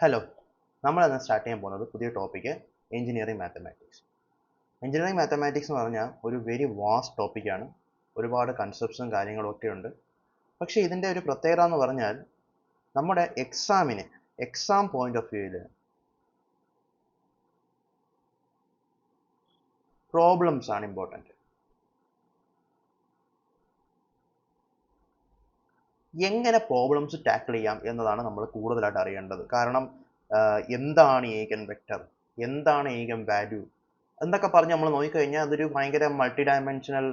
Hello, നമ്മളിന്ന് start ചെയ്യാൻ പോകുന്നത് പുതിയ topic engineering mathematics. Engineering mathematics എന്ന് പറഞ്ഞാൽ ഒരു വെരി വാസ്റ്റ് ടോപ്പിക്കാണ്. ഒരുപാട് കൺസെപ്റ്റ്സും കാര്യങ്ങളും ഒക്കെ ഉണ്ട്. പക്ഷേ ഇതിൻ്റെ ഒരു പ്രത്യേകത എന്ന് പറഞ്ഞാൽ നമ്മുടെ എക്സാം പോയിന്റ് ഓഫ് വ്യൂവിൽ പ്രോബ്ലംസ് ആണ് ഇമ്പോർട്ടൻറ്റ്. എങ്ങനെ പ്രോബ്ലംസ് ടാക്കിൾ ചെയ്യാം എന്നതാണ് നമ്മൾ കൂടുതലായിട്ട് അറിയേണ്ടത്. കാരണം എന്താണ് ഈഗൻ വെക്റ്റർ, എന്താണ് ഈഗൻ വാല്യൂ എന്നൊക്കെ പറഞ്ഞ് നമ്മൾ നോക്കിക്കഴിഞ്ഞാൽ അതൊരു ഭയങ്കര മൾട്ടി ഡയമെൻഷണൽ,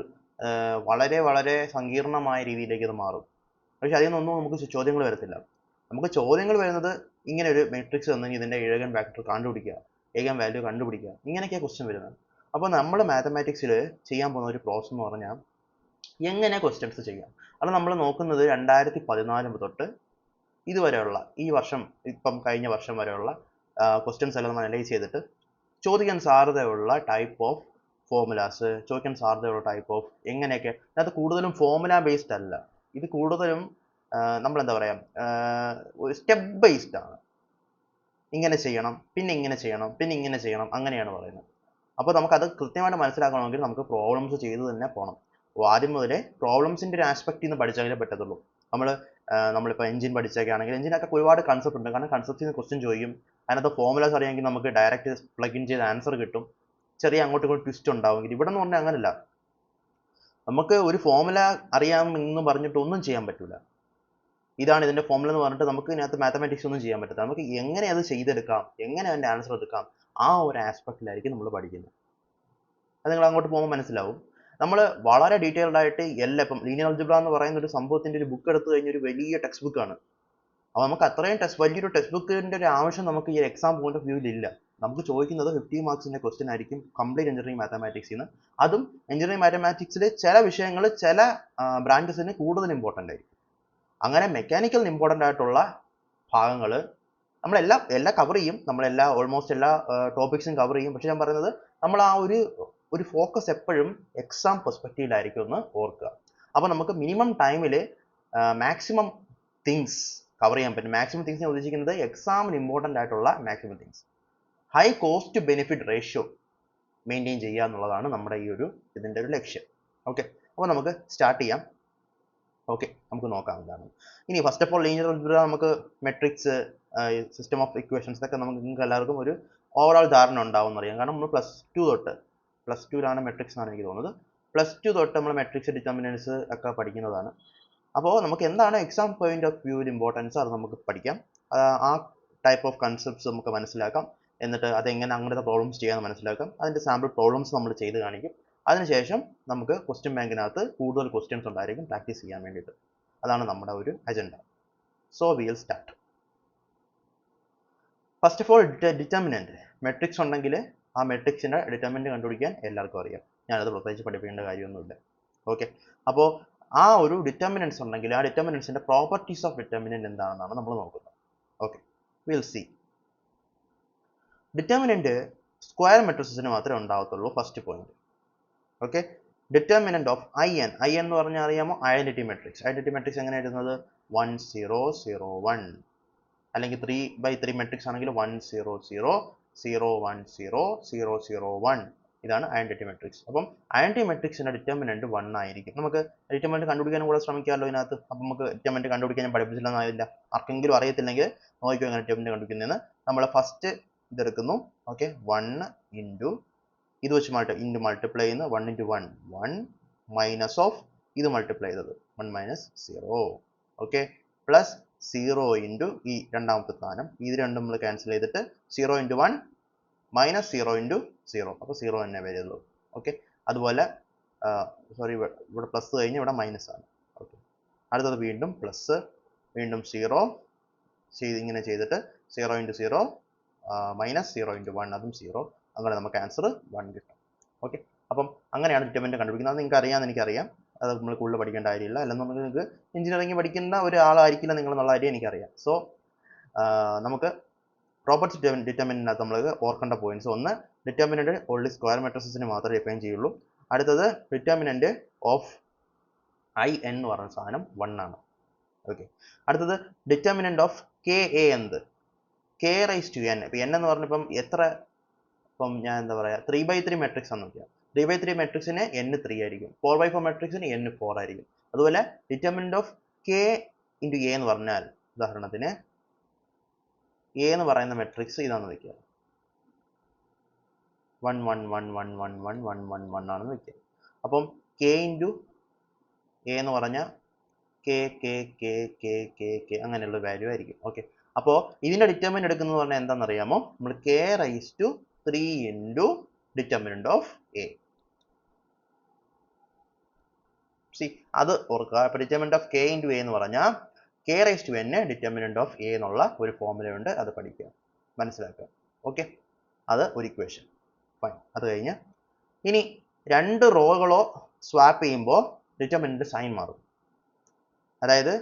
വളരെ വളരെ സങ്കീർണമായ രീതിയിലേക്ക് ഇത് മാറും. പക്ഷെ അതിൽ നിന്നൊന്നും നമുക്ക് ചോദ്യങ്ങൾ വരത്തില്ല. നമുക്ക് ചോദ്യങ്ങൾ വരുന്നത് ഇങ്ങനെ ഒരു മെട്രിക്സ് തന്നെങ്കിൽ ഇതിൻ്റെ ഈഗൻ ഫാക്ടർ കണ്ടുപിടിക്കുക, ഈഗൻ വാല്യൂ കണ്ടുപിടിക്കുക, ഇങ്ങനെയൊക്കെയാണ് ക്വസ്റ്റ്യൻ വരുന്നത്. അപ്പോൾ നമ്മൾ മാത്തമാറ്റിക്സിൽ ചെയ്യാൻ പോകുന്ന ഒരു പ്രോസസ് എന്ന് പറഞ്ഞാൽ എങ്ങനെ ക്വസ്റ്റ്യൻസ് ചെയ്യാം. അത് നമ്മൾ നോക്കുന്നത് 2014 തൊട്ട് ഇതുവരെയുള്ള ഈ വർഷം, ഇപ്പം കഴിഞ്ഞ വർഷം വരെയുള്ള ക്വസ്റ്റ്യൻസ് എല്ലാം നമ്മൾ അനലൈസ് ചെയ്തിട്ട് ചോദിക്കാൻ സാധ്യതയുള്ള ടൈപ്പ് ഓഫ് ഫോർമുലാസ്, ചോദിക്കാൻ സാധ്യതയുള്ള ടൈപ്പ് ഓഫ് എങ്ങനെയൊക്കെ. അത് കൂടുതലും ഫോർമുല ബേസ്ഡ് അല്ല, ഇത് കൂടുതലും നമ്മളെന്താ പറയുക, സ്റ്റെപ്പ് ബേസ്ഡ് ആണ്. ഇങ്ങനെ ചെയ്യണം, പിന്നെ ഇങ്ങനെ ചെയ്യണം, പിന്നെ ഇങ്ങനെ ചെയ്യണം, അങ്ങനെയാണ് പറയുന്നത്. അപ്പോൾ നമുക്കത് കൃത്യമായിട്ട് മനസ്സിലാക്കണമെങ്കിൽ നമുക്ക് പ്രോബ്ലംസ് ചെയ്ത് തന്നെ പോകണം. അപ്പോൾ ആദ്യം മുതലേ പ്രോബ്ലംസിൻ്റെ ഒരു ആസ്പെക്റ്റിൽ നിന്ന് പഠിച്ചാലേ പറ്റത്തുള്ളൂ. നമ്മളിപ്പോൾ എഞ്ചിൻ പഠിച്ചൊക്കെയാണെങ്കിൽ എഞ്ചിനൊക്കെ ഒരുപാട് കൺസെപ്റ്റ് ഉണ്ട്. കാരണം കൺസെപ്റ്റിൽ നിന്ന് ക്വസ്റ്റ്യൻ ചോദിക്കും, അതിനകത്ത് ഫോർമുലാസ് അറിയാമെങ്കിൽ നമുക്ക് ഡയറക്റ്റ് പ്ലഗ് ഇൻ ചെയ്ത് ആൻസർ കിട്ടും. ചെറിയ അങ്ങോട്ടും ഇങ്ങോട്ടും ട്വിസ്റ്റ് ഉണ്ടാവുമെങ്കിൽ ഇവിടെ എന്ന് പറഞ്ഞാൽ അങ്ങനല്ല. നമുക്ക് ഒരു ഫോർമുല അറിയാമെന്ന് പറഞ്ഞിട്ട് ഒന്നും ചെയ്യാൻ പറ്റില്ല. ഇതാണ് ഇതിൻ്റെ ഫോർമുല എന്ന് പറഞ്ഞിട്ട് നമുക്ക് ഇതിനകത്ത് മാത്തമാറ്റിക്സ് ഒന്നും ചെയ്യാൻ പറ്റില്ല. നമുക്ക് എങ്ങനെ അത് ചെയ്തെടുക്കാം, എങ്ങനെ അതിൻ്റെ ആൻസർ എടുക്കാം, ആ ഒരു ആസ്പെക്റ്റിലായിരിക്കും നമ്മൾ പഠിക്കുന്നത്. അത് നിങ്ങൾ അങ്ങോട്ട് പോകുമ്പോൾ മനസ്സിലാവും. നമ്മൾ വളരെ ഡീറ്റെയിൽഡ് ആയിട്ട് എല്ലാം, ഇപ്പം ലീനിയർ അൽജിബ്ര എന്ന് പറയുന്ന ഒരു സംഭവത്തിൻ്റെ ഒരു ബുക്ക് എടുത്തു കഴിഞ്ഞാൽ ഒരു വലിയ ടെക്സ്റ്റ് ബുക്കാണ്. അപ്പോൾ നമുക്ക് അത്രയും വലിയൊരു ടെക്സ്റ്റ് ബുക്കിൻ്റെ ഒരു ആവശ്യം നമുക്ക് ഈ എക്സാം പോയിന്റ് ഓഫ് വ്യൂവിൽ ഇല്ല. നമുക്ക് ചോദിക്കുന്നത് 50 മാർക്സിൻ്റെ ക്വസ്റ്റ്യൻ ആയിരിക്കും കംപ്ലീറ്റ് എഞ്ചിനീയറിംഗ് മാത്തമാറ്റിക്സിൽ നിന്ന്. അതും എഞ്ചിനീയറിംഗ് മാത്തമാറ്റിക്സിൽ ചില വിഷയങ്ങൾ ചില ബ്രാഞ്ചസിന് കൂടുതൽ ഇമ്പോർട്ടൻ്റ് ആയിരിക്കും. അങ്ങനെ മെക്കാനിക്കൽ ഇമ്പോർട്ടൻ്റ് ആയിട്ടുള്ള ഭാഗങ്ങൾ നമ്മളെല്ലാം കവർ ചെയ്യും, ഓൾമോസ്റ്റ് എല്ലാ ടോപ്പിക്സും കവർ ചെയ്യും. പക്ഷെ ഞാൻ പറയുന്നത് നമ്മൾ ആ ഒരു ഫോക്കസ് എപ്പോഴും എക്സാം പെർസ്പെക്റ്റീവിലായിരിക്കും എന്ന് ഓർക്കുക. അപ്പോൾ നമുക്ക് മിനിമം ടൈമിൽ മാക്സിമം തിങ്സ് കവർ ചെയ്യാൻ പറ്റും. മാക്സിമം തിങ്സ് ഞാൻ ഉദ്ദേശിക്കുന്നത് എക്സാമിന് ഇമ്പോർട്ടൻ്റ് ആയിട്ടുള്ള maximum things. High cost benefit ratio maintain ചെയ്യുക എന്നുള്ളതാണ് നമ്മുടെ ഇതിൻ്റെ ഒരു ലക്ഷ്യം. ഓക്കെ, അപ്പോൾ നമുക്ക് സ്റ്റാർട്ട് ചെയ്യാം. ഓക്കെ, നമുക്ക് നോക്കാം എന്താണ്. ഇനി first of all linear algebra, നമുക്ക് മെട്രിക്സ്, സിസ്റ്റം ഓഫ് ഇക്വേഷൻസ് ഒക്കെ നിങ്ങൾക്ക് എല്ലാവർക്കും ഒരു ഓവറോൾ ധാരണ ഉണ്ടാവും എന്നറിയാം. കാരണം നമ്മൾ പ്ലസ് ടുവിലാണ് മെട്രിക്സ് എന്നാണ് എനിക്ക് തോന്നുന്നത്. +2 തൊട്ട് നമ്മൾ മെട്രിക്സ്, ഡിറ്റർമിനൻസ് ഒക്കെ പഠിക്കുന്നതാണ്. അപ്പോൾ നമുക്ക് എന്താണ് എക്സാം പോയിന്റ് ഓഫ് വ്യൂവിൽ ഇമ്പോർട്ടൻസ്, അത് നമുക്ക് പഠിക്കാം. ആ ടൈപ്പ് ഓഫ് കൺസെപ്റ്റ്സ് നമുക്ക് മനസ്സിലാക്കാം. എന്നിട്ട് അതെങ്ങനെ അങ്ങനത്തെ പ്രോബ്ലംസ് ചെയ്യാമെന്ന് മനസ്സിലാക്കാം. അതിൻ്റെ സാമ്പിൾ പ്രോബ്ലംസ് നമ്മൾ ചെയ്ത് കാണിക്കും. അതിനുശേഷം നമുക്ക് ക്വസ്റ്റ്യൻ ബാങ്കിനകത്ത് കൂടുതൽ ക്വസ്റ്റ്യൻസ് ഉണ്ടായിരിക്കും പ്രാക്ടീസ് ചെയ്യാൻ വേണ്ടിയിട്ട്. അതാണ് നമ്മുടെ ഒരു agenda. So we will start. First of all determinant. Matrix ഉണ്ടെങ്കിൽ ആ മെട്രിക്സിൻ്റെ ഡിറ്റർമിനൻറ്റ് കണ്ടുപിടിക്കാൻ എല്ലാവർക്കും അറിയാം. ഞാനത് പ്രത്യേകിച്ച് പഠിപ്പിക്കേണ്ട കാര്യമൊന്നുമില്ല. ഓക്കെ, അപ്പോൾ ആ ഒരു ഡിറ്റർമിനൻസ് ഉണ്ടെങ്കിൽ ആ ഡിറ്റർമിനൻസിൻ്റെ പ്രോപ്പർട്ടീസ് ഓഫ് ഡിറ്റർമിനൻറ്റ് എന്താണെന്നാണ് നമ്മൾ നോക്കുന്നത്. Okay, will see. Determinant square മെട്രിക്സിന് മാത്രമേ ഉണ്ടാവത്തുള്ളൂ. First point. Okay, determinant of IN എന്ന് പറഞ്ഞാൽ അറിയാമോ, ഐഡന്റിറ്റി മെട്രിക്സ്. ഐഡന്റിറ്റി മെട്രിക്സ് എങ്ങനെ എഴുതുന്നത്? 1 0 0 1, അല്ലെങ്കിൽ 3/3 മെട്രിക്സ് ആണെങ്കിൽ 1 0 0 0 1 0 0 0 1. ഇതാണ് ഐഡന്റിറ്റി മെട്രിക്സ്. അപ്പം ഐഡന്റിറ്റി മെട്രിക്സിന്റെ ഡിറ്റർമിനൻറ്റ് 1 ആയിരിക്കും. നമുക്ക് ഡിറ്റർമിനൻറ്റ് കണ്ടുപിടിക്കാനും കൂടെ ശ്രമിക്കാമല്ലോ ഇതിനകത്ത്. അപ്പം നമുക്ക് ഡിറ്റർമിനൻറ്റ് കണ്ടുപിടിക്കാൻ ഞാൻ പഠിപ്പിച്ചില്ലെന്നായില്ല. ആർക്കെങ്കിലും അറിയത്തില്ലെങ്കിൽ നോക്കിക്കോ എങ്ങനെ ഡിറ്റർമിനൻറ്റ് കണ്ടുപിടിക്കുന്നതെന്ന്. നമ്മൾ ഫസ്റ്റ് ഇതെടുക്കുന്നു. ഓക്കെ, 1 ഇൻറ്റു ഇത് വെച്ച് മൾട്ടിപ്ലൈ ചെയ്യുന്ന 1 ഇൻറ്റു 1 1 മൈനസ് ഓഫ് ഇത് മൾട്ടിപ്ലൈ ചെയ്തത് 1 മൈനസ് 0. ഓക്കെ, പ്ലസ് 0 ഇൻറ്റു ഈ രണ്ടാമത്തെ സ്ഥാനം, ഇത് രണ്ടും നമ്മൾ ക്യാൻസൽ ചെയ്തിട്ട് 0 ഇൻറ്റു 1 മൈനസ് 0 ഇൻറ്റു 0, അപ്പോൾ 0 തന്നെ വരുള്ളൂ. ഓക്കെ, അതുപോലെ സോറി, ഇവിടെ പ്ലസ് കഴിഞ്ഞ് ഇവിടെ മൈനസ് ആണ്. ഓക്കെ, അടുത്തത് വീണ്ടും പ്ലസ്, വീണ്ടും 0 ഇങ്ങനെ ചെയ്തിട്ട് 0 ഇൻറ്റു 0 മൈനസ് 0 ഇൻറ്റു 1, അതും 0. അങ്ങനെ നമുക്ക് ആൻസർ 1 കിട്ടും. ഓക്കെ, അപ്പം അങ്ങനെയാണ് ഡിറ്റർമിനൻറ്റ് കണ്ടുപിടിക്കുന്നത്. അത് നിങ്ങൾക്ക് അറിയാമെന്ന് എനിക്കറിയാം. അത് നമ്മൾ കൂടുതൽ പഠിക്കേണ്ട കാര്യമില്ല. അല്ലെന്നുണ്ടെങ്കിൽ നിങ്ങൾക്ക് എഞ്ചിനീയറിംഗ് പഠിക്കുന്ന ഒരാളായിരിക്കില്ല നിങ്ങളെന്നുള്ള കാര്യം എനിക്കറിയാം. സോ നമുക്ക് പ്രോപ്പർട്ടി ഡിറ്റർമിനൻറ്റിനകത്ത് നമ്മൾ ഓർക്കേണ്ട പോയിന്റ്സ്: ഒന്ന്, ഡിറ്റർമിനൻറ്റ് ഓൺലി സ്ക്വയർ മെട്രിക്സിന് മാത്രമേ ഡിഫൈൻ ചെയ്യുള്ളൂ. അടുത്തത്, ഡിറ്റർമിനൻറ്റ് ഓഫ് IN എന്ന് പറയുന്ന സാധനം 1 ആണ്. ഓക്കെ, അടുത്തത് ഡിറ്റർമിനൻറ്റ് ഓഫ് KA എന്ത്? k raise to n. ഇപ്പം n എന്ന് പറഞ്ഞപ്പം എത്ര, ഇപ്പം ഞാൻ എന്താ പറയുക 3/3 മെട്രിക്സ് എന്ന് നോക്കിയാൽ 3/3 മെട്രിക്സിന് n 3 ആയിരിക്കും, 4/4 മെട്രിക്സിന് n 4 ആയിരിക്കും. അതുപോലെ determinant of k into A എന്ന് പറഞ്ഞാൽ ഉദാഹരണത്തിന് എ എന്ന് പറയുന്ന മെട്രിക്സ് ഇതാണെന്ന് വയ്ക്കുക, 1 1 1 1 1 1 1 1 1 ആണെന്ന് വയ്ക്കുക. അപ്പം k ഇൻറ്റു എ എന്ന് പറഞ്ഞാൽ k k k k k k അങ്ങനെയുള്ള വാല്യൂ ആയിരിക്കും. ഓക്കെ, അപ്പോൾ ഇതിൻ്റെ ഡിറ്റർമിനന്റ് എടുക്കുന്നത് പറഞ്ഞാൽ എന്താണെന്ന് അറിയാമോ? നമ്മൾ k raise to 3 into determinant of A. സി അത് ഓർക്കുക. അപ്പോൾ determinant of k into A എന്ന് പറഞ്ഞാൽ k raise to n determinant of A എന്നുള്ള ഒരു ഫോർമുലയുണ്ട്, അത് പഠിക്കുക, മനസ്സിലാക്കുക. ഓക്കെ, അത് ഒരു ഇക്വേഷൻ. ഫൈൻ. അത് കഴിഞ്ഞ് ഇനി രണ്ട് റോകളോ സ്വാപ്പ് ചെയ്യുമ്പോൾ ഡിറ്റർമിനന്റ് സൈൻ മാറും. അതായത്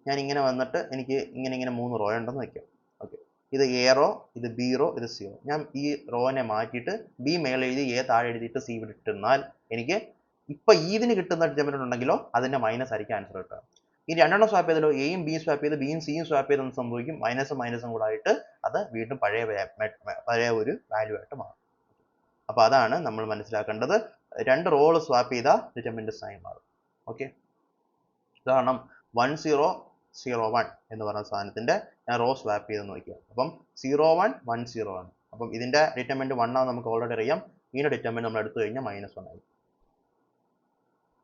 ഞാൻ ഇങ്ങനെ വന്നിട്ട് എനിക്ക് ഇങ്ങനെ 3 റോ ഉണ്ടെന്ന് വയ്ക്കാം. ഓക്കെ, ഇത് എ റോ, ഇത് ബി റോ, ഇത് സി റോ. ഞാൻ ഈ റോനെ മാറ്റിയിട്ട് ബി മേലെ എഴുതി എ താഴെ എഴുതിയിട്ട് സി ഇവിടെ ഇട്ടിരുന്നാൽ എനിക്ക് ഇപ്പം ഇതിന് കിട്ടുന്ന ഡിറ്റർമിനന്റ് ഉണ്ടെങ്കിലോ അതിൻ്റെ മൈനസ് ആയിരിക്കും ആൻസർ കിട്ടുക. ഈ രണ്ടെണ്ണം സ്വാപ്പ് ചെയ്തല്ലോ, എയും ബിയും സ്വാപ്പ് ചെയ്ത് ബിയും സിയും സ്വാപ്പ് ചെയ്ത് എന്ത് സംഭവിക്കും? മൈനസും കൂടെ ആയിട്ട് അത് വീണ്ടും പഴയ ഒരു വാല്യൂ ആയിട്ട് മാറും. അപ്പോൾ അതാണ് നമ്മൾ മനസ്സിലാക്കേണ്ടത്. രണ്ട് റോൾ സ്വാപ്പ് ചെയ്താൽ ഡിറ്റർമിനന്റ് സൈൻ മാറും. ഓക്കെ, ഉദാഹരണം 1 0 0 1 എന്ന് പറഞ്ഞ സാധനത്തിന്റെ ഞാൻ റോ സ്വാപ്പ് ചെയ്തെന്ന് നോക്കിയാൽ അപ്പം 0 1 1 0 ആണ്. അപ്പം ഇതിന്റെ ഡിറ്റർമിനന്റ് 1 ആണെന്ന് നമുക്ക് ഓൾറെഡി അറിയാം. ഇതിന്റെ ഡിറ്റർമിനന്റ് നമ്മൾ എടുത്തു കഴിഞ്ഞാൽ -1 ആയി.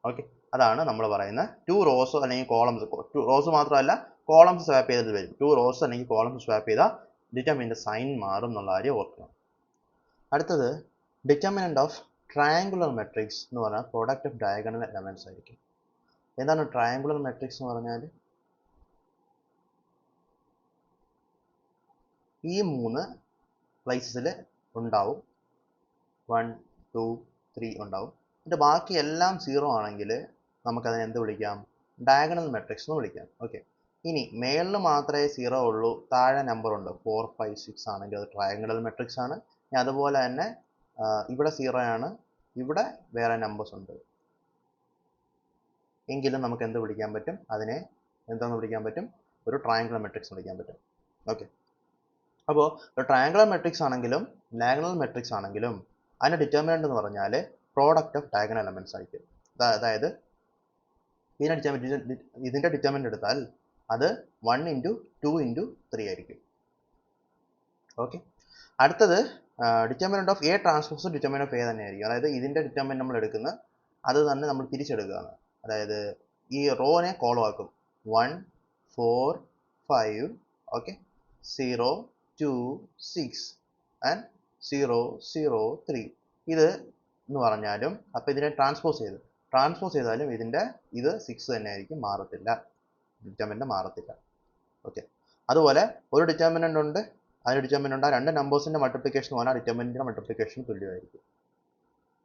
ഓക്കെ, അതാണ് നമ്മൾ പറയുന്ന 2 റോസ് അല്ലെങ്കിൽ കോളംസ്. 2 റോസ് മാത്രമല്ല കോളംസ് സ്വാപ്പ് ചെയ്തത് വരും. 2 റോസ് അല്ലെങ്കിൽ കോളംസ് സ്വാപ്പ് ചെയ്താൽ ഡിറ്റർമിനന്റ് സൈൻ മാറും എന്നുള്ള കാര്യം ഓർക്കണം. അടുത്തത് ഡിറ്റർമിനന്റ് ഓഫ് ട്രയാങ്കുലർ മെട്രിക്സ് എന്ന് പറഞ്ഞാൽ പ്രോഡക്റ്റ് ഓഫ് ഡയഗണൽ എലമെന്റ്സ് ആയിരിക്കും. എന്താണ് ട്രയാങ്കുലർ മെട്രിക്സ് എന്ന് പറഞ്ഞാൽ? ഈ 3 പ്ലേസസിൽ ഉണ്ടാവും, 1 2 3 ഉണ്ടാവും. എന്നിട്ട് ബാക്കി എല്ലാം 0 ആണെങ്കിൽ നമുക്കതിനെ എന്ത് വിളിക്കാം? ഡയഗണൽ മെട്രിക്സ് എന്ന് വിളിക്കാം. ഓക്കെ, ഇനി മേളിൽ മാത്രമേ 0 ഉള്ളൂ, താഴെ നമ്പർ ഉണ്ട് 4 5 6 ആണെങ്കിൽ അത് ട്രയാങ്കുലർ മെട്രിക്സ് ആണ്. അതുപോലെ തന്നെ ഇവിടെ 0 ആണ്, ഇവിടെ വേറെ നമ്പേഴ്സ് ഉണ്ട് എങ്കിലും നമുക്ക് എന്ത് വിളിക്കാൻ പറ്റും? അതിനെ എന്താണെന്ന് വിളിക്കാൻ പറ്റും? ഒരു ട്രയാങ്കുലർ മെട്രിക്സ് വിളിക്കാൻ പറ്റും. ഓക്കെ, അപ്പോൾ ഒരു ട്രയാങ്കുലർ മെട്രിക്സ് ആണെങ്കിലും ഡയഗണൽ മെട്രിക്സ് ആണെങ്കിലും അതിൻ്റെ ഡിറ്റർമിനന്റ് എന്ന് പറഞ്ഞാൽ പ്രോഡക്റ്റ് ഓഫ് ഡയഗണൽ എലമെന്റ്സ് ആയിരിക്കും. അതായത് ഇതിൻ്റെ ഡിറ്റർമിനന്റ് എടുത്താൽ അത് 1 × 2 × 3 ആയിരിക്കും. ഓക്കെ, അടുത്തത് determinant of A transpose determinant of A തന്നെയായിരിക്കും. അതായത് ഇതിൻ്റെ ഡിറ്റർമിനന്റ് നമ്മൾ എടുക്കുന്ന അത് തന്നെ നമ്മൾ തിരിച്ചെടുക്കുകയാണ്. അതായത് ഈ റോനെ കോളം ആക്കും 1 4 5 ഓക്കെ 0 2 6 ആൻഡ് 0 0 3 ഇത് എന്ന് പറഞ്ഞാലും അപ്പോൾ ഇതിനെ ട്രാൻസ്പോസ് ചെയ്താലും ഇതിൻ്റെ ഇത് 6 തന്നെ ആയിരിക്കും, മാറത്തില്ല, ഡിറ്റർമിനന്റ് മാറത്തില്ല. ഓക്കെ, അതുപോലെ ഒരു ഡിറ്റർമിനന്റ് ഉണ്ട്, അതിന് ഡിറ്റർമിനന്റ് ഉണ്ട്, ആ രണ്ട് നമ്പേഴ്സിൻ്റെ മൾട്ടിപ്ലിക്കേഷൻ പറഞ്ഞാൽ ഡിറ്റർമിനന്റിൻ്റെ മൾട്ടിപ്ലിക്കേഷൻ തുല്യമായിരിക്കും.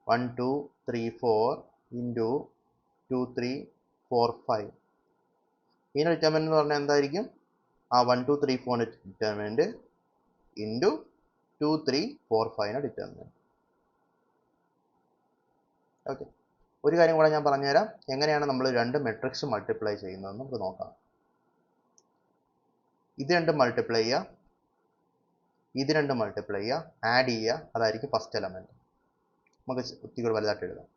1 2 3 4 ഇൻറ്റു 2 3 4 5 ഇതിൻ്റെ ഡിറ്റർമിനന്റ് എന്ന് പറഞ്ഞാൽ എന്തായിരിക്കും? ആ 1 2 3 4 ഡിറ്റർമിനന്റ് ഇൻറ്റു 2 3 4 5 ഡിറ്റർമിനന്റ്. ഓക്കെ, ഒരു കാര്യം കൂടെ ഞാൻ പറഞ്ഞുതരാം, എങ്ങനെയാണ് നമ്മൾ രണ്ട് മെട്രിക്സ് മൾട്ടിപ്ലൈ ചെയ്യുന്നതെന്ന് നമുക്ക് നോക്കാം. ഇത് രണ്ടും മൾട്ടിപ്ലൈ ചെയ്യുക, ഇത് രണ്ടും മൾട്ടിപ്ലൈ ചെയ്യുക, ആഡ് ചെയ്യുക, അതായിരിക്കും ഫസ്റ്റ് എലമെന്റ്. നമുക്ക് ഒത്തിരി കൂടെ വലുതായിട്ട് എഴുതാം.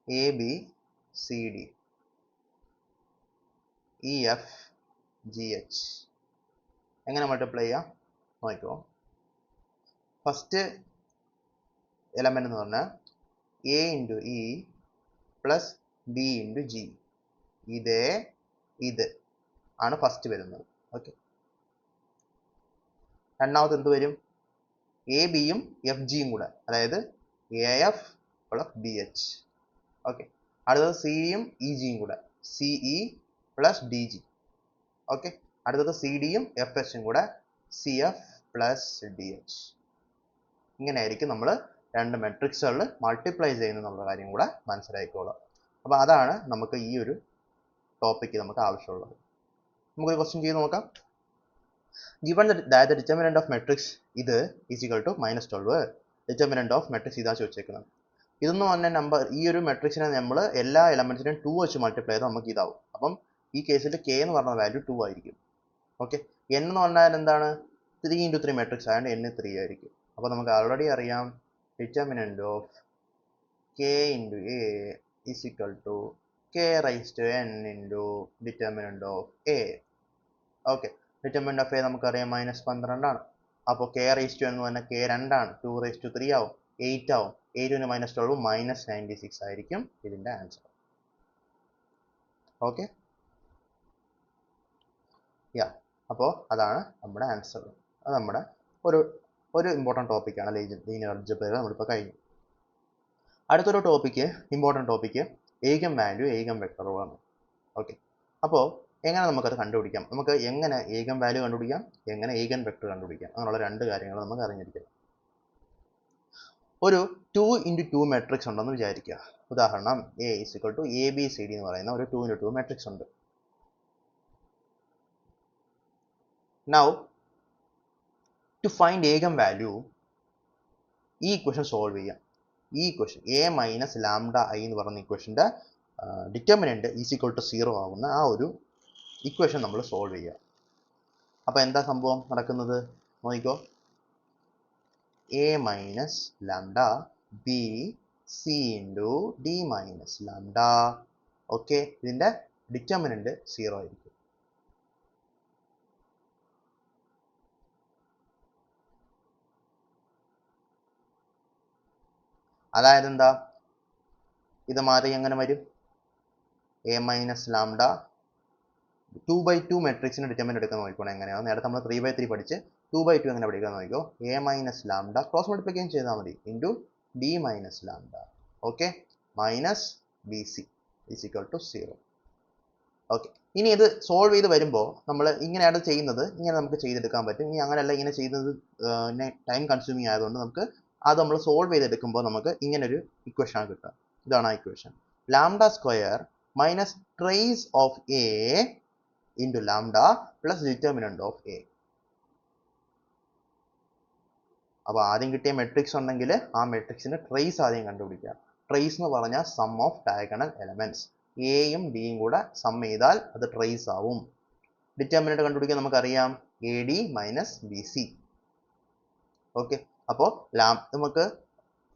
A B C D E F G H എങ്ങനെ മൾട്ടിപ്ലൈ ചെയ്യാം നോക്കിക്കോ. ഫസ്റ്റ് എലമെന്റ് എന്ന് പറഞ്ഞാൽ A into E plus B into G, ഇത് ആണ് ഫസ്റ്റ് വരുന്നത്. ഓക്കെ, രണ്ടാമത് എന്ത് വരും? എ ബിയും എഫ് ജിയും കൂടെ, അതായത് A F plus B H. Okay, അടുത്തത് സിയും ഇ ജിയും കൂടെ, C E plus D G. Okay, അടുത്തത് സി ഡിയും എഫ് എച്ചും കൂടെ, C F plus D H. ഇങ്ങനെയായിരിക്കും നമ്മൾ രണ്ട് മെട്രിക്സുകളിൽ മൾട്ടിപ്ലൈ ചെയ്യുന്ന കാര്യം കൂടെ മനസ്സിലാക്കിക്കോളുക. അപ്പോൾ അതാണ് നമുക്ക് ഈ ഒരു ടോപ്പിക്ക് നമുക്ക് ആവശ്യമുള്ളത്. നമുക്കൊരു ക്വസ്റ്റ്യൻ ചെയ്ത് നോക്കാം. Given that the determinant of matrix ഇത് is equal to -12 determinant of matrix ഇതാ ചോദിച്ചേക്കുന്നത്. ഇതൊന്നും പറഞ്ഞ നമ്പർ ഈ ഒരു മെട്രിക്സിനെ നമ്മൾ എല്ലാ എലമെന്റ്സിനെയും 2 വെച്ച് മൾട്ടിപ്ലൈ ചെയ്താൽ നമുക്ക് ഇതാവും. അപ്പം ഈ കേസിൽ k എന്ന് പറഞ്ഞ വാല്യൂ 2 ആയിരിക്കും. ഓക്കെ, n എന്ന് പറഞ്ഞാൽ എന്താണ് 3 × 3 മെട്രിക്സ് ആയതുകൊണ്ട് n 3 ആയിരിക്കും. അപ്പോൾ നമുക്ക് ഓൾറെഡി അറിയാം determinant of k × a is equal to k raise to n into determinant of a. Okay, determinant of a നമുക്കറിയാം -12 ആണ്. അപ്പോൾ k റൈസ് ടു എന്ന് പറഞ്ഞാൽ k 2 ആണ്, 2 റൈസ് ടു 3 ആവും, 8 ആവും. 8 ന് -12 -96 ആയിരിക്കും ഇതിന്റെ ആൻസർ. ഓക്കെ, യാ, അപ്പോൾ അതാണ് നമ്മുടെ ആൻസർ. അത് നമ്മുടെ ഒരു ഇമ്പോർട്ടൻറ്റ് ടോപ്പിക്കാണ് ലീനിയർ അൽജിബ്ര. നമ്മളിപ്പോൾ കഴിഞ്ഞു. അടുത്തൊരു topic, important topic eigen value eigen വെക്ടറുകളാണ്. ഓക്കെ, അപ്പോൾ എങ്ങനെ നമുക്കത് കണ്ടുപിടിക്കാം, നമുക്ക് എങ്ങനെ ഏഗൻ വാല്യൂ കണ്ടുപിടിക്കാം, എങ്ങനെ ഏഗൻ വെക്ടർ കണ്ടുപിടിക്കാം, അങ്ങനെയുള്ള രണ്ട് കാര്യങ്ങൾ നമുക്ക് അറിഞ്ഞിരിക്കണം. ഒരു 2 × 2 മെട്രിക്സ് ഉണ്ടെന്ന് വിചാരിക്കുക. ഉദാഹരണം A = ABCD എന്ന് പറയുന്ന ഒരു 2 × 2 മെട്രിക്സ് ഉണ്ട്. Now to find eigen value, ഈ ഇക്വേഷൻ സോൾവ് ചെയ്യാം. ഈ equation a minus lambda I എന്ന് പറയുന്ന ഇക്വേഷൻ്റെ ഡിറ്റർമിനന്റ് ഈസ് ഈക്വൽ ടു 0 ആവുന്ന ആ ഒരു ഇക്വേഷൻ നമ്മൾ സോൾവ് ചെയ്യുക. അപ്പോൾ എന്താ സംഭവം നടക്കുന്നത് നോക്കിക്കോ. a minus lambda B C into D minus lambda. Okay, ഇതിൻ്റെ ഡിറ്റർമിനന്റ് 0 ആയിരിക്കും. അതായത് എന്താ, ഇത് മാറി എങ്ങനെ വരും, a മൈനസ് ലാംഡ 2/2 മെട്രിക്സിന് ഡിറ്റർമിനന്റ് എടുക്കാൻ നോക്കിക്കോണം. എങ്ങനെയാണ് നേരത്തെ നമ്മൾ 3/3 പഠിച്ച് 2/2 എങ്ങനെ പഠിക്കാൻ നോക്കിക്കോ. a minus lambda cross multiplication ചെയ്താൽ മതി into D minus lambda. Okay, minus B C is equal to 0. Okay, ഇനി ഇത് സോൾവ് ചെയ്ത് വരുമ്പോൾ നമ്മൾ ഇങ്ങനെയാണ് ചെയ്യുന്നത്, ഇങ്ങനെ നമുക്ക് ചെയ്തെടുക്കാൻ പറ്റും. ഇനി അങ്ങനെയല്ല, ഇങ്ങനെ ചെയ്യുന്നത് ടൈം കൺസ്യൂമിങ് ആയതുകൊണ്ട് നമുക്ക് അത് നമ്മൾ സോൾവ് ചെയ്തെടുക്കുമ്പോൾ നമുക്ക് ഇങ്ങനൊരു ഇക്വേഷനാണ് കിട്ടുക. ഇതാണ് ആ equation. Lambda square minus trace of A into lambda plus determinant of A. അപ്പോൾ ആദ്യം കിട്ടിയ മെട്രിക്സ് ഉണ്ടെങ്കിൽ ആ മെട്രിക്സിന് ട്രേസ് ആദ്യം കണ്ടുപിടിക്കുക. ട്രേസ് എന്ന് പറഞ്ഞാൽ സം ഓഫ് ഡയഗണൽ എലമെന്റ്സ്. എയും ഡിയും കൂടെ സം ചെയ്താൽ അത് ട്രേസ് ആവും. ഡിറ്റർമിനന്റ് കണ്ടുപിടിക്കാൻ നമുക്കറിയാം A D minus B C. Okay, അപ്പോൾ നമുക്ക്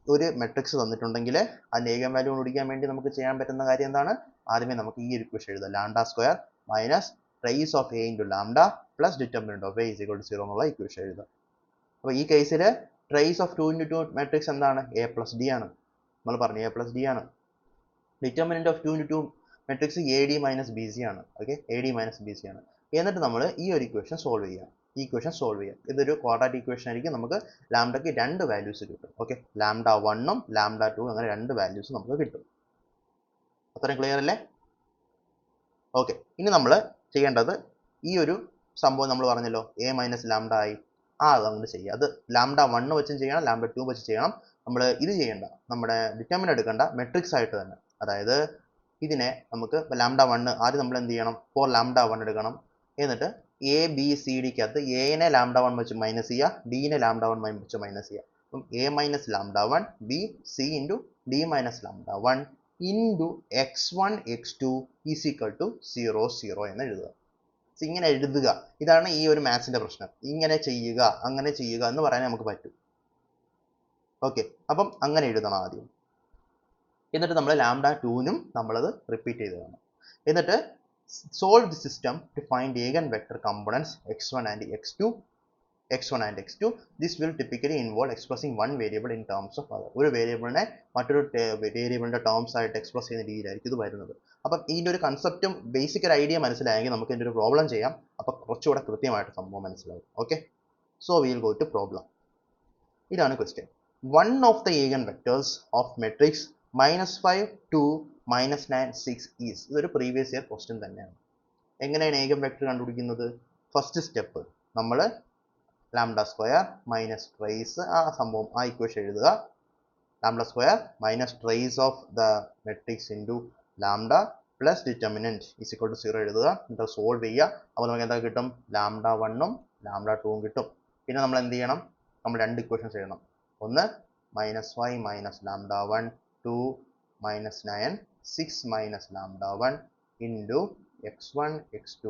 ഒരു മെട്രിക്സ് തന്നിട്ടുണ്ടെങ്കിൽ അതിൻ്റെ ഏഗൻ വാല്യൂ കണ്ടുപിടിക്കാൻ വേണ്ടി നമുക്ക് ചെയ്യാൻ പറ്റുന്ന കാര്യം എന്താണ്, ആദ്യമേ നമുക്ക് ഈ ഒരു ഇക്വേഷൻ എഴുതാം. Lambda square minus trace of A into lambda plus determinant of A is equal to 0 എന്നുള്ള ഇക്വേഷൻ എഴുതാം. അപ്പോൾ ഈ കേസിൽ ട്രേസ് ഓഫ് 2 × 2 മെട്രിക്സ് എന്താണ്, a പ്ലസ് ഡി ആണ്. നമ്മൾ പറഞ്ഞു a പ്ലസ് ഡി ആണ്. Determinant of 2 × 2 matrix A D minus B C ആണ്. Okay, A D minus B C ആണ്. എന്നിട്ട് നമ്മൾ ഈ ഒരു ഇക്വേഷൻ സോൾവ് ചെയ്യാം. ഈ ഇക്വേഷൻ സോൾവ് ചെയ്യാം. ഇതൊരു ക്വാഡ്രാറ്റിക് ഇക്വേഷൻ ആയിരിക്കും. നമുക്ക് ലാംഡയ്ക്ക് 2 വാല്യൂസ് കിട്ടും. ഓക്കെ, ലാംഡ 1ഉം ലാംഡ 2 അങ്ങനെ 2 വാല്യൂസ് നമുക്ക് കിട്ടും. അത്രയും ക്ലിയർ അല്ലേ? ഓക്കെ, ഇനി നമ്മൾ ചെയ്യേണ്ടത് ഈ ഒരു സംഭവം നമ്മൾ പറഞ്ഞല്ലോ a മൈനസ് ലാംഡ ആയി, അതങ്ങോട്ട് ചെയ്യുക. അത് ലാംഡ 1 വെച്ചും ചെയ്യണം, ലാംഡ 2 വെച്ച് ചെയ്യണം. നമ്മൾ ഇത് ചെയ്യേണ്ട, നമ്മുടെ ഡിറ്റർമിനന്റ് എടുക്കേണ്ട മെട്രിക്സ് ആയിട്ട് തന്നെ. അതായത് ഇതിനെ നമുക്ക് ലാംഡ 1 ആദ്യം നമ്മൾ എന്ത് ചെയ്യണം, ഫോർ ലാംഡ 1 എടുക്കണം. എന്നിട്ട് എ ബി സി ഡിക്കകത്ത് എനെ ലാംഡ 1 വെച്ച് മൈനസ് ചെയ്യുക, ഡിനെ ലാംഡ 1 വെച്ച് മൈനസ് ചെയ്യുക. അപ്പം A minus lambda 1 B C into D minus lambda 1 into x1 x2 is equal to 0 0 എന്ന് എഴുതുക. ഇങ്ങനെ എഴുതുക. ഇതാണ് ഈ ഒരു മാത്സിന്റെ പ്രശ്നം. ഇങ്ങനെ ചെയ്യുക അങ്ങനെ ചെയ്യുക എന്ന് പറയാൻ നമുക്ക് പറ്റും. ഓക്കെ, അപ്പം അങ്ങനെ എഴുതണം ആദ്യം. എന്നിട്ട് നമ്മൾ ലാംഡ 2നും നമ്മളത് റിപ്പീറ്റ് ചെയ്തതാണ്. എന്നിട്ട് solve the system to find eigenvector components x1 and x2. This will typically involve expressing one variable in terms of other. ഒരു വേരിയബിളിനെ മറ്റൊരു വേരിയബിളിന്റെ ടേംസ് ആയിട്ട് എക്സ്പ്രസ് ചെയ്യുന്ന രീതിയിലായിരിക്കും ഇത് വരുന്നത്. അപ്പം ഇതിൻ്റെ ഒരു കൺസെപ്റ്റും ബേസിക് ഒരു ഐഡിയ മനസ്സിലായെങ്കിൽ നമുക്ക് ഇതിൻ്റെ ഒരു പ്രോബ്ലം ചെയ്യാം. അപ്പം കുറച്ചുകൂടെ കൃത്യമായിട്ട് സംഭവം മനസ്സിലാവും. Okay, so we will go to problem. ഇതാണ് question. One of the eigenvectors of matrix -5 2 -9 6 is. ഇതൊരു പ്രീവിയസ് ഇയർ ക്വസ്റ്റ്യൻ തന്നെയാണ്. എങ്ങനെയാണ് ഏഗൻ വെക്ടർ കണ്ടുപിടിക്കുന്നത്? ഫസ്റ്റ് സ്റ്റെപ്പ് നമ്മൾ ലാംഡ സ്ക്വയർ മൈനസ് ട്രേസ് ആ സംഭവം ആ ഇക്വേഷൻ എഴുതുക. Lambda square minus trace of the matrix into lambda plus determinant is equal to 0 എഴുതുക. എന്നിട്ട് സോൾവ് ചെയ്യുക. അപ്പോൾ നമുക്ക് എന്താ കിട്ടും, ലാംഡ 1ഉം ലാംഡ 2ഉം കിട്ടും. പിന്നെ നമ്മൾ എന്ത് ചെയ്യണം, നമ്മൾ രണ്ട് ഇക്വേഷൻസ് എഴുതണം. ഒന്ന് -5 minus lambda 1 2 minus 9 6 minus lambda 1 into x1 x2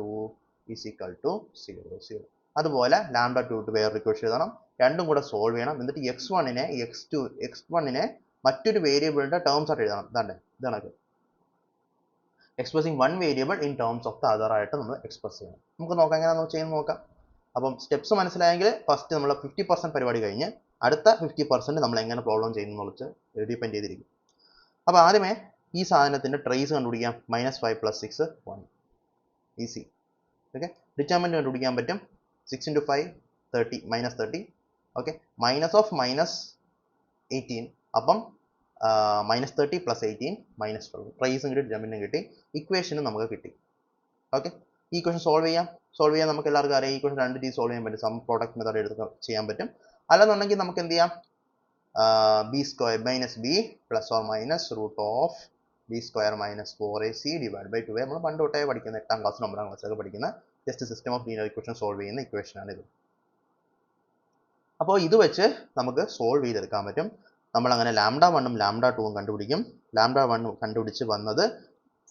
is equal to 0 0. അതുപോലെ lambda 2 വേറൊരു ഇക്വേഷൻ എഴുതണം. രണ്ടും കൂടെ സോൾവ് ചെയ്യണം. എന്നിട്ട് x1 മറ്റൊരു വേരിയബിളിന്റെ ടേംസ് ആയിട്ട് എഴുതണം. ഇതാണ് expressing one variable in terms of the other ആയിട്ട് നമ്മൾ എക്സ്പ്രസ് ചെയ്യണം. നമുക്ക് നോക്കാം, എങ്ങനെ ചെയ്യുന്നത് നോക്കാം. അപ്പം സ്റ്റെപ്സ് മനസ്സിലായെങ്കിൽ ഫസ്റ്റ് നമ്മൾ 50% പരിപാടി കഴിഞ്ഞ് അടുത്ത 50% നമ്മൾ എങ്ങനെ പ്രോബ്ലം ചെയ്യുന്നു എന്നുള്ളത് ഡിപ്പെൻഡ് ചെയ്തിരിക്കും. അപ്പോൾ ആദ്യമേ ഈ സാധനത്തിന്റെ ട്രേസ് കണ്ടുപിടിക്കാം. -5 + 6 1 ഈസി. ഓക്കെ, ഡിറ്റർമിനന്റ് കണ്ടുപിടിക്കാൻ പറ്റും. 6 × 5 30 -30. ഓക്കെ, -18 അപ്പം -30 + 18 -12. ട്രേസും കിട്ടി, ഡിറ്റർമിനന്റും കിട്ടി, ഇക്വേഷനും നമുക്ക് കിട്ടി. ഓക്കെ, ഈ ഇക്വേഷൻ സോൾവ് ചെയ്യാൻ നമുക്ക് എല്ലാവർക്കും അറിയാം. ഈ ഇക്വേഷൻ രണ്ട് രീതി സോൾവ് ചെയ്യാൻ പറ്റും. സം പ്രോഡക്റ്റ് മെത്തേഡ് എടുത്ത് ചെയ്യാൻ പറ്റും. അല്ലെന്നുണ്ടെങ്കിൽ നമുക്ക് എന്ത് ചെയ്യാം, b² - b ± (b² - 4ac) / 2a. നമ്മൾ പണ്ട് തൊട്ടേ പഠിക്കുന്ന 8ാം ക്ലാസ് 9ാം ക്ലാസ്സിലൊക്കെ പഠിക്കുന്ന just system of linear equation solve ചെയ്യുന്ന ഇക്വേഷനാണ് ഇത്. അപ്പോൾ ഇത് വെച്ച് നമുക്ക് സോൾവ് ചെയ്തെടുക്കാൻ പറ്റും. നമ്മൾ അങ്ങനെ λ1 ഉം λ2 ഉം കണ്ടുപിടിക്കും. λ1 കണ്ടുപിടിച്ച് വന്നത്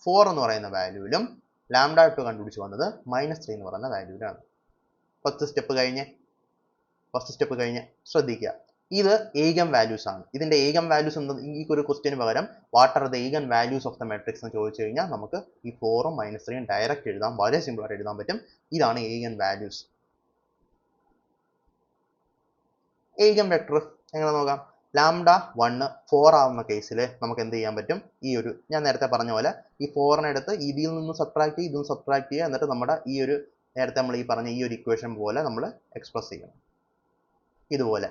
4 എന്ന് പറയുന്ന വാല്യൂവിലും λ2 കണ്ടുപിടിച്ച് വന്നത് -3 എന്ന് പറയുന്ന വാല്യൂവിലാണ്. ഫസ്റ്റ് സ്റ്റെപ്പ് കഴിഞ്ഞ് ശ്രദ്ധിക്കുക, ഇത് ഏഗൻ വാല്യൂസ് ആണ്. ഇതിന്റെ ഏഗൻ വാല്യൂസ് എന്ന് ഈ ഒരു ക്വസ്റ്റ്യന് പകരം what are the eigen values of the matrix എന്ന് ചോദിച്ചു കഴിഞ്ഞാൽ നമുക്ക് ഈ 4 ഉം -3 ഉം ഡയറക്റ്റ് എഴുതാം. വളരെ സിമ്പിൾ ആയിട്ട് എഴുതാൻ പറ്റും. ഇതാണ് ഏഗൻ വാല്യൂസ്. ഏഗൻ വെക്ടർ എങ്ങനെ നോക്കാം. λ1 4 ആവുന്ന കേസിൽ നമുക്ക് എന്ത് ചെയ്യാൻ പറ്റും, ഈ ഒരു ഞാൻ നേരത്തെ പറഞ്ഞ പോലെ ഈ 4നെ എടുത്ത് ഇതിൽ നിന്ന് സബ്ട്രാക്ട് ചെയ്യുക, ഇതും സബ്ട്രാക്ട് ചെയ്യുക, എന്നിട്ട് നമ്മുടെ ഈ ഒരു നേരത്തെ നമ്മൾ ഈ പറഞ്ഞ ഈ ഒരു ഇക്വേഷൻ പോലെ നമ്മൾ എക്സ്പ്രസ് ചെയ്യണം ഇതുപോലെ.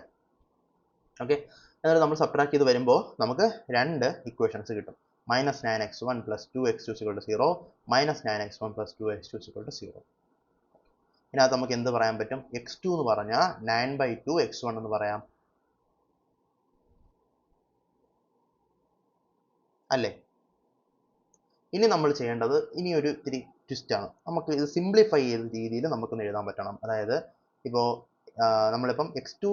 ഓക്കെ, എന്നിട്ട് നമ്മൾ സബ്ട്രാക്ട് ചെയ്ത് വരുമ്പോൾ നമുക്ക് രണ്ട് ഇക്വേഷൻസ് കിട്ടും. -9x1 + 2x2 = 0 -9x1 + 2x2 = 0. ഇതിനകത്ത് നമുക്ക് എന്ത് പറയാൻ പറ്റും, x2 എന്ന് പറഞ്ഞാൽ 9/2 x1 എന്ന് പറയാം അല്ലേ. ഇനി നമ്മൾ ചെയ്യേണ്ടത് ഇനി ഒരു ഇത്തിരി ട്വിസ്റ്റ് ആണ്. നമുക്ക് ഇത് സിംപ്ലിഫൈ ചെയ്ത രീതിയിൽ നമുക്കൊന്ന് എഴുതാൻ പറ്റണം. അതായത് ഇപ്പോൾ നമ്മളിപ്പം x2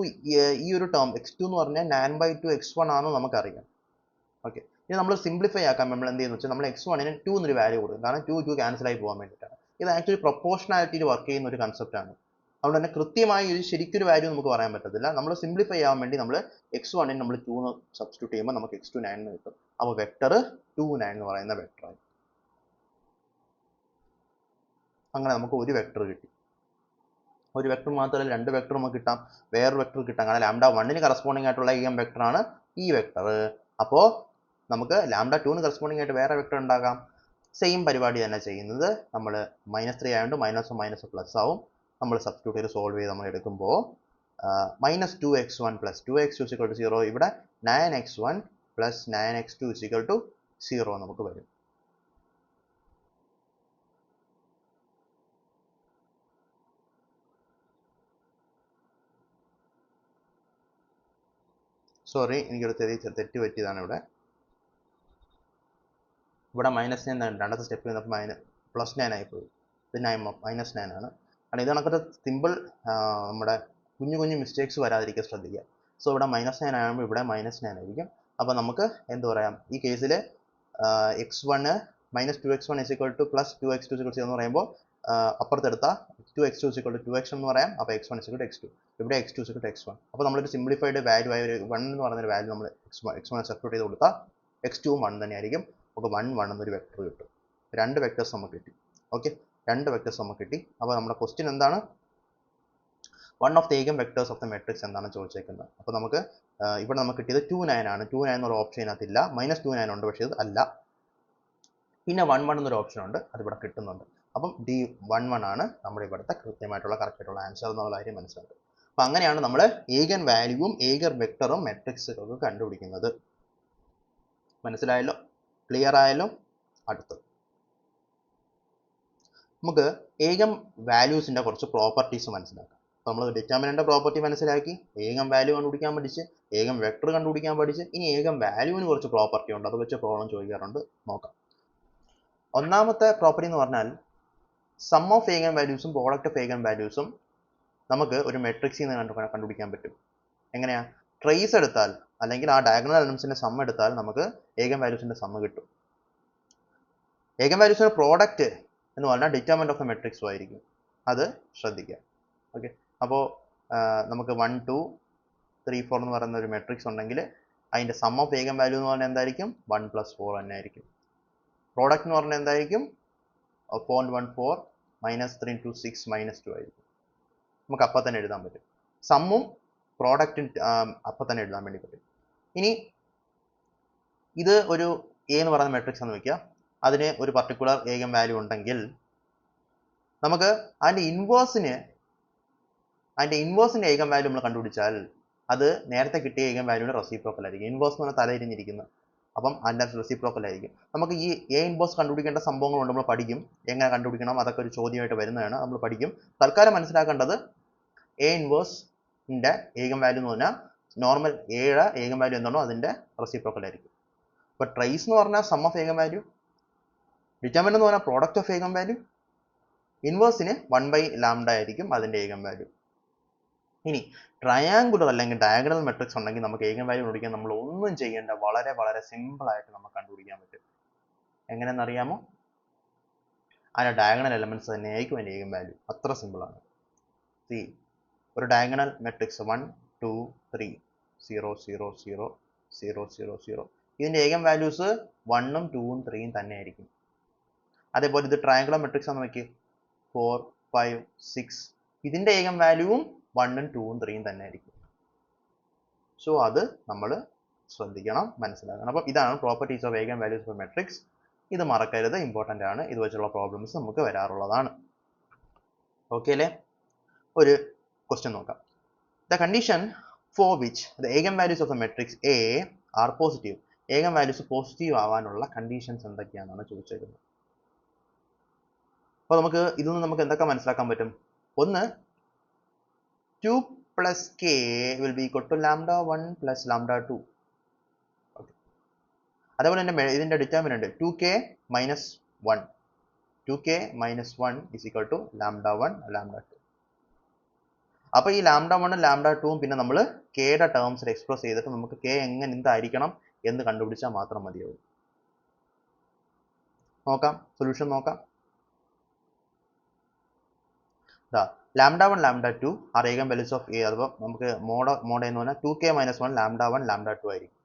ഈ ഒരു ടേം x2 എന്ന് പറഞ്ഞാൽ 9/2 x1 ആണെന്ന് നമുക്കറിയാം. ഓക്കെ, ഇനി നമ്മൾ സിംപ്ലിഫൈ ആക്കാൻ നമ്മൾ എന്ത് ചെയ്യുന്നു വെച്ചാൽ നമ്മൾ x1ന് 2 എന്നൊരു വാല്യൂ കൊടുക്കും. കാരണം 2 ക്യാൻസൽ ആയി പോകാൻ വേണ്ടിയിട്ടാണ്. ഇത് ആക്ച്വലി പ്രൊപ്പോർഷണാലിറ്റിയിൽ വർക്ക് ചെയ്യുന്ന ഒരു കൺസെപ്റ്റ് ആണ്. അതുകൊണ്ട് തന്നെ കൃത്യമായി ഒരു ശരിക്കൊരു വാല്യൂ നമുക്ക് പറയാൻ പറ്റത്തില്ല. നമ്മൾ സിംപ്ലിഫൈ ആവാൻ വേണ്ടി നമ്മൾ x1ന് നമ്മൾ 2 സബ്സ്റ്റിറ്റ്യൂട്ട് ചെയ്യുമ്പോൾ നമുക്ക് x2 9 എന്ന് കിട്ടും. അപ്പോൾ വെക്ടർ 2 9 എന്ന് പറയുന്ന വെക്ടർ ആയി. അങ്ങനെ നമുക്ക് ഒരു വെക്ടർ കിട്ടി. ഒരു വെക്ടർ മാത്രമല്ല, രണ്ട് വെക്ടർ നമുക്ക് കിട്ടാം, വേറൊരു വെക്ടർ കിട്ടാം. കാരണം λ1ന് കറസ്പോണ്ടിങ് ആയിട്ടുള്ള ഏഗൻ വെക്ടർ ആണ് ഈ വെക്ടർ. അപ്പോൾ നമുക്ക് λ2ന് കറസ്പോണ്ടിങ് ആയിട്ട് വേറെ വെക്ടർ ഉണ്ടാകാം. സെയിം പരിപാടി തന്നെ ചെയ്യുന്നത്. നമ്മൾ -3 ആയതുകൊണ്ട് -1 പ്ലസ് ആവും. നമ്മൾ സബ്സ്റ്റിറ്റ്യൂട്ട് ചെയ്ത് സോൾവ് ചെയ്ത് നമ്മൾ എടുക്കുമ്പോൾ -2x1 + 2x2 = 0. ഇവിടെ 9x1 + 9x2 = 0 നമുക്ക് വരും. സോറി, എനിക്കൊരു തെറ്റ് പറ്റിയതാണ്. ഇവിടെ -9 രണ്ടാമത്തെ സ്റ്റെപ്പ് വന്നപ്പോൾ +9 ആയിപ്പോയി. ഇത് -9 ആണ്. കാരണം ഇത് കണക്കത്തെ സിമ്പിൾ നമ്മുടെ കുഞ്ഞു മിസ്റ്റേക്സ് വരാതിരിക്കാൻ ശ്രദ്ധിക്കുക. സോ ഇവിടെ -9 ആകുമ്പോൾ ഇവിടെ -9 ആയിരിക്കും. അപ്പോൾ നമുക്ക് എന്ത് പറയാം, ഈ കേസിൽ x1 -2x1 = +2x2 = 0 എന്ന് പറയുമ്പോൾ അപ്പുറത്തെടുത്ത 2x2 = 2x എന്ന് പറയാം. അപ്പോൾ x1 = x2. ഇവിടെ x2 = x1. അപ്പോൾ നമ്മളൊരു സിംപ്ലിഫൈഡ് വാല്യൂ ആയ ഒരു 1 എന്ന് പറയുന്നൊരു വാല്യൂ നമ്മൾ x1 സബ്സ്റ്റിറ്റ്യൂട്ട് ചെയ്ത് കൊടുത്താൽ x2 1 തന്നെയായിരിക്കും. നമുക്ക് 1 1 എന്നൊരു വെക്ടർ കിട്ടും. രണ്ട് വെക്ടേഴ്സ് നമുക്ക് കിട്ടി. ഓക്കെ, രണ്ട് വെക്ടേഴ്സ് നമുക്ക് കിട്ടി. അപ്പോൾ നമ്മുടെ ക്വസ്റ്റ്യൻ എന്താണ്, one of the ഏഗൻ vectors of the matrix എന്താണ് ചോദിച്ചേക്കുന്നത്. അപ്പോൾ നമുക്ക് ഇവിടെ നമുക്ക് കിട്ടിയത് 2 9 ആണ്. 2 9 എന്നൊരു ഓപ്ഷൻ ഇതിനകത്തില്ല. -2 9 ഉണ്ട്, പക്ഷേ ഇത് അല്ല. പിന്നെ 1 1 എന്നൊരു ഓപ്ഷൻ ഉണ്ട്, അതിവിടെ കിട്ടുന്നുണ്ട്. അപ്പം D11 ആണ് നമ്മുടെ ഇവിടുത്തെ കൃത്യമായിട്ടുള്ള കറക്റ്റ് ആയിട്ടുള്ള ആൻസർ എന്നുള്ള കാര്യം മനസ്സിലാക്കുക. അപ്പം അങ്ങനെയാണ് നമ്മൾ ഏഗൻ വാല്യൂവും ഏഗൻ വെക്ടറും മെട്രിക്സുകളൊക്കെ കണ്ടുപിടിക്കുന്നത്. മനസ്സിലായല്ലോ, ക്ലിയർ ആയല്ലോ. അടുത്തത് നമുക്ക് ഏഗൻ വാല്യൂസിന്റെ കുറച്ച് പ്രോപ്പർട്ടീസ് മനസ്സിലാക്കാം. അപ്പോൾ നമ്മൾ ഡിറ്റർമിനന്റ് പ്രോപ്പർട്ടി മനസ്സിലാക്കി, ഏഗൻ വാല്യൂ കണ്ടുപിടിക്കാൻ പഠിച്ച്, ഏഗൻ വെക്ടർ കണ്ടുപിടിക്കാൻ പഠിച്ച്, ഇനി ഏഗൻ വാല്യൂവിന് കുറച്ച് പ്രോപ്പർട്ടി ഉണ്ട്, അത് വെച്ച് പ്രോബ്ലം ചോദിക്കാറുണ്ട്, നോക്കാം. ഒന്നാമത്തെ പ്രോപ്പർട്ടി എന്ന് പറഞ്ഞാൽ സം ഓഫ് ഏഗൻ വാല്യൂസും പ്രോഡക്റ്റ് ഓഫ് ഏഗൻ വാല്യൂസും നമുക്ക് ഒരു മെട്രിക്സിൽ നിന്ന് കണ്ടുപിടിക്കാൻ പറ്റും. എങ്ങനെയാ? ട്രേസ് എടുത്താൽ അല്ലെങ്കിൽ ആ ഡയഗണൽ എലമെന്റ്സിന്റെ സം എടുത്താൽ നമുക്ക് ഏഗൻ വാല്യൂസിന്റെ സം കിട്ടും. ഏഗൻ വാല്യൂസിന്റെ പ്രോഡക്റ്റ് എന്ന് പറഞ്ഞാൽ ഡിറ്റർമിനന്റ് ഓഫ് ദ മെട്രിക്സും ആയിരിക്കും. അത് ശ്രദ്ധിക്കുക. ഓക്കെ, അപ്പോൾ നമുക്ക് 1 2 3 4 എന്ന് പറയുന്ന ഒരു മെട്രിക്സ് ഉണ്ടെങ്കിൽ അതിന്റെ സം ഓഫ് ഏഗൻ വാല്യൂ എന്ന് പറഞ്ഞാൽ എന്തായിരിക്കും? 1 + 4 തന്നെ ആയിരിക്കും. പ്രോഡക്റ്റ് എന്ന് പറഞ്ഞാൽ എന്തായിരിക്കും? 0.14 -3 × 6 -2 ആയിരിക്കും. നമുക്ക് അപ്പം തന്നെ എഴുതാൻ പറ്റും. സമ്മും പ്രോഡക്റ്റും അപ്പം തന്നെ എഴുതാൻ വേണ്ടി പറ്റും. ഇനി ഇത് ഒരു എ എന്ന് പറയുന്ന മെട്രിക്സ് എന്ന് വെക്കുക. അതിന് ഒരു പർട്ടിക്കുലർ ഏഗൻ വാല്യൂ ഉണ്ടെങ്കിൽ നമുക്ക് അതിന്റെ ഇൻവേഴ്സിന്റെ ഏഗൻ വാല്യൂ നമ്മൾ കണ്ടുപിടിച്ചാൽ അത് നേരത്തെ കിട്ടിയ ഏഗൻ വാല്യൂവിന്റെ റെസിപ്രോക്കൽ ആയിരിക്കും. ഇൻവേഴ്സ് എന്ന് പറഞ്ഞാൽ തലയിരിഞ്ഞിരിക്കുന്നത്. അപ്പം അതിന്റെ റെസിപ്രോക്കൽ ആയിരിക്കും. നമുക്ക് ഈ എ ഇൻവേഴ്സ് കണ്ടുപിടിക്കേണ്ട സംഭവങ്ങളുണ്ട്, നമ്മൾ പഠിക്കും. എങ്ങനെ കണ്ടുപിടിക്കണം അതൊക്കെ ഒരു ചോദ്യമായിട്ട് വരുന്നതാണ്, നമ്മൾ പഠിക്കും. തൽക്കാലം മനസ്സിലാക്കേണ്ടത് എ ഇൻവേഴ്സിന്റെ ഏഗൻ വാല്യൂ എന്ന് പറഞ്ഞാൽ നോർമൽ എയുടെ ഏഗൻ വാല്യൂ എന്താണോ അതിന്റെ റെസിപ്രോക്കൽ ആയിരിക്കും. അപ്പോൾ ട്രേസ് എന്ന് പറഞ്ഞാൽ sum of eigen value, determinant എന്ന് പറഞ്ഞാൽ പ്രോഡക്റ്റ് ഓഫ് ഏഗൻ വാല്യൂ, ഇൻവേഴ്സിന് 1/λ ആയിരിക്കും അതിന്റെ ഏഗൻ വാല്യൂ. ഇനി ട്രയാങ്കുലർ അല്ലെങ്കിൽ ഡയഗണൽ മെട്രിക്സ് ഉണ്ടെങ്കിൽ നമുക്ക് ഏഗൻ വാല്യൂ കണ്ടുപിടിക്കാൻ നമ്മൾ ഒന്നും ചെയ്യേണ്ട, വളരെ വളരെ സിമ്പിൾ ആയിട്ട് നമുക്ക് കണ്ടുപിടിക്കാൻ പറ്റും. എങ്ങനെയെന്ന് അറിയാമോ? അതിന്റെ ഡയഗണൽ എലമെന്റ്സ് തന്നെ ആയിരിക്കും അതിന്റെ ഏഗൻ വാല്യൂ. അത്ര സിമ്പിൾ ആണ്. സി, ഒരു ഡയഗണൽ മെട്രിക്സ് 1 2 3 0 0 0 0 0 0 ഇതിന്റെ ഏഗൻ വാല്യൂസ് 1ഉം 2ഉം 3ഉം തന്നെ ആയിരിക്കും. അതേപോലെ ഇത് ട്രയാങ്കുലർ മെട്രിക്സ് ആണെന്ന് വെക്കുക, 4 5 6 ഇതിന്റെ ഏഗൻ വാല്യൂവും 1ഉം 2ഉം 3ഉം തന്നെ ആയിരിക്കും. സോ അത് നമ്മൾ ശ്രദ്ധിക്കണം, മനസ്സിലാക്കണം. അപ്പം ഇതാണ് properties of ഏഗൻ values of matrix. ഇത് മറക്കരുത്, ഇമ്പോർട്ടൻ്റ് ആണ്. ഇത് വെച്ചുള്ള പ്രോബ്ലംസ് നമുക്ക് വരാറുള്ളതാണ്. ഓക്കെ അല്ലേ? ഒരു ക്വസ്റ്റ്യൻ നോക്കാം. The condition for which the eigen values of the matrix A are positive. Eigen values positive ആവാനുള്ള കണ്ടീഷൻസ് എന്തൊക്കെയാണെന്നാണ് ചോദിച്ചേക്കുന്നത്. അപ്പോൾ നമുക്ക് ഇതൊന്നും നമുക്ക് എന്തൊക്കെ മനസ്സിലാക്കാൻ പറ്റും? ഒന്ന്, 2 + k will be equal to λ1 + λ2. Okay, അതേപോലെ തന്നെ ഇതിന്റെ determinant 2k - 1 2k - 1 is equal to λ1 λ2. അപ്പോൾ ഈ λ1 λ2 പിന്നെ നമ്മൾ കെയുടെ ടേംസിൽ എക്സ്പ്രസ് ചെയ്തിട്ട് നമുക്ക് k എങ്ങനെ എന്തായിരിക്കണം എന്ന് കണ്ടുപിടിച്ചാൽ മാത്രം മതിയാവും. നോക്കാം, സൊല്യൂഷൻ നോക്കാം. λ1 λ2 are eigen values of A. അപ്പോൾ നമുക്ക് മോഡ് എന്ന് പറഞ്ഞാൽ 2k - 1 λ1 λ2 ആയിരിക്കും.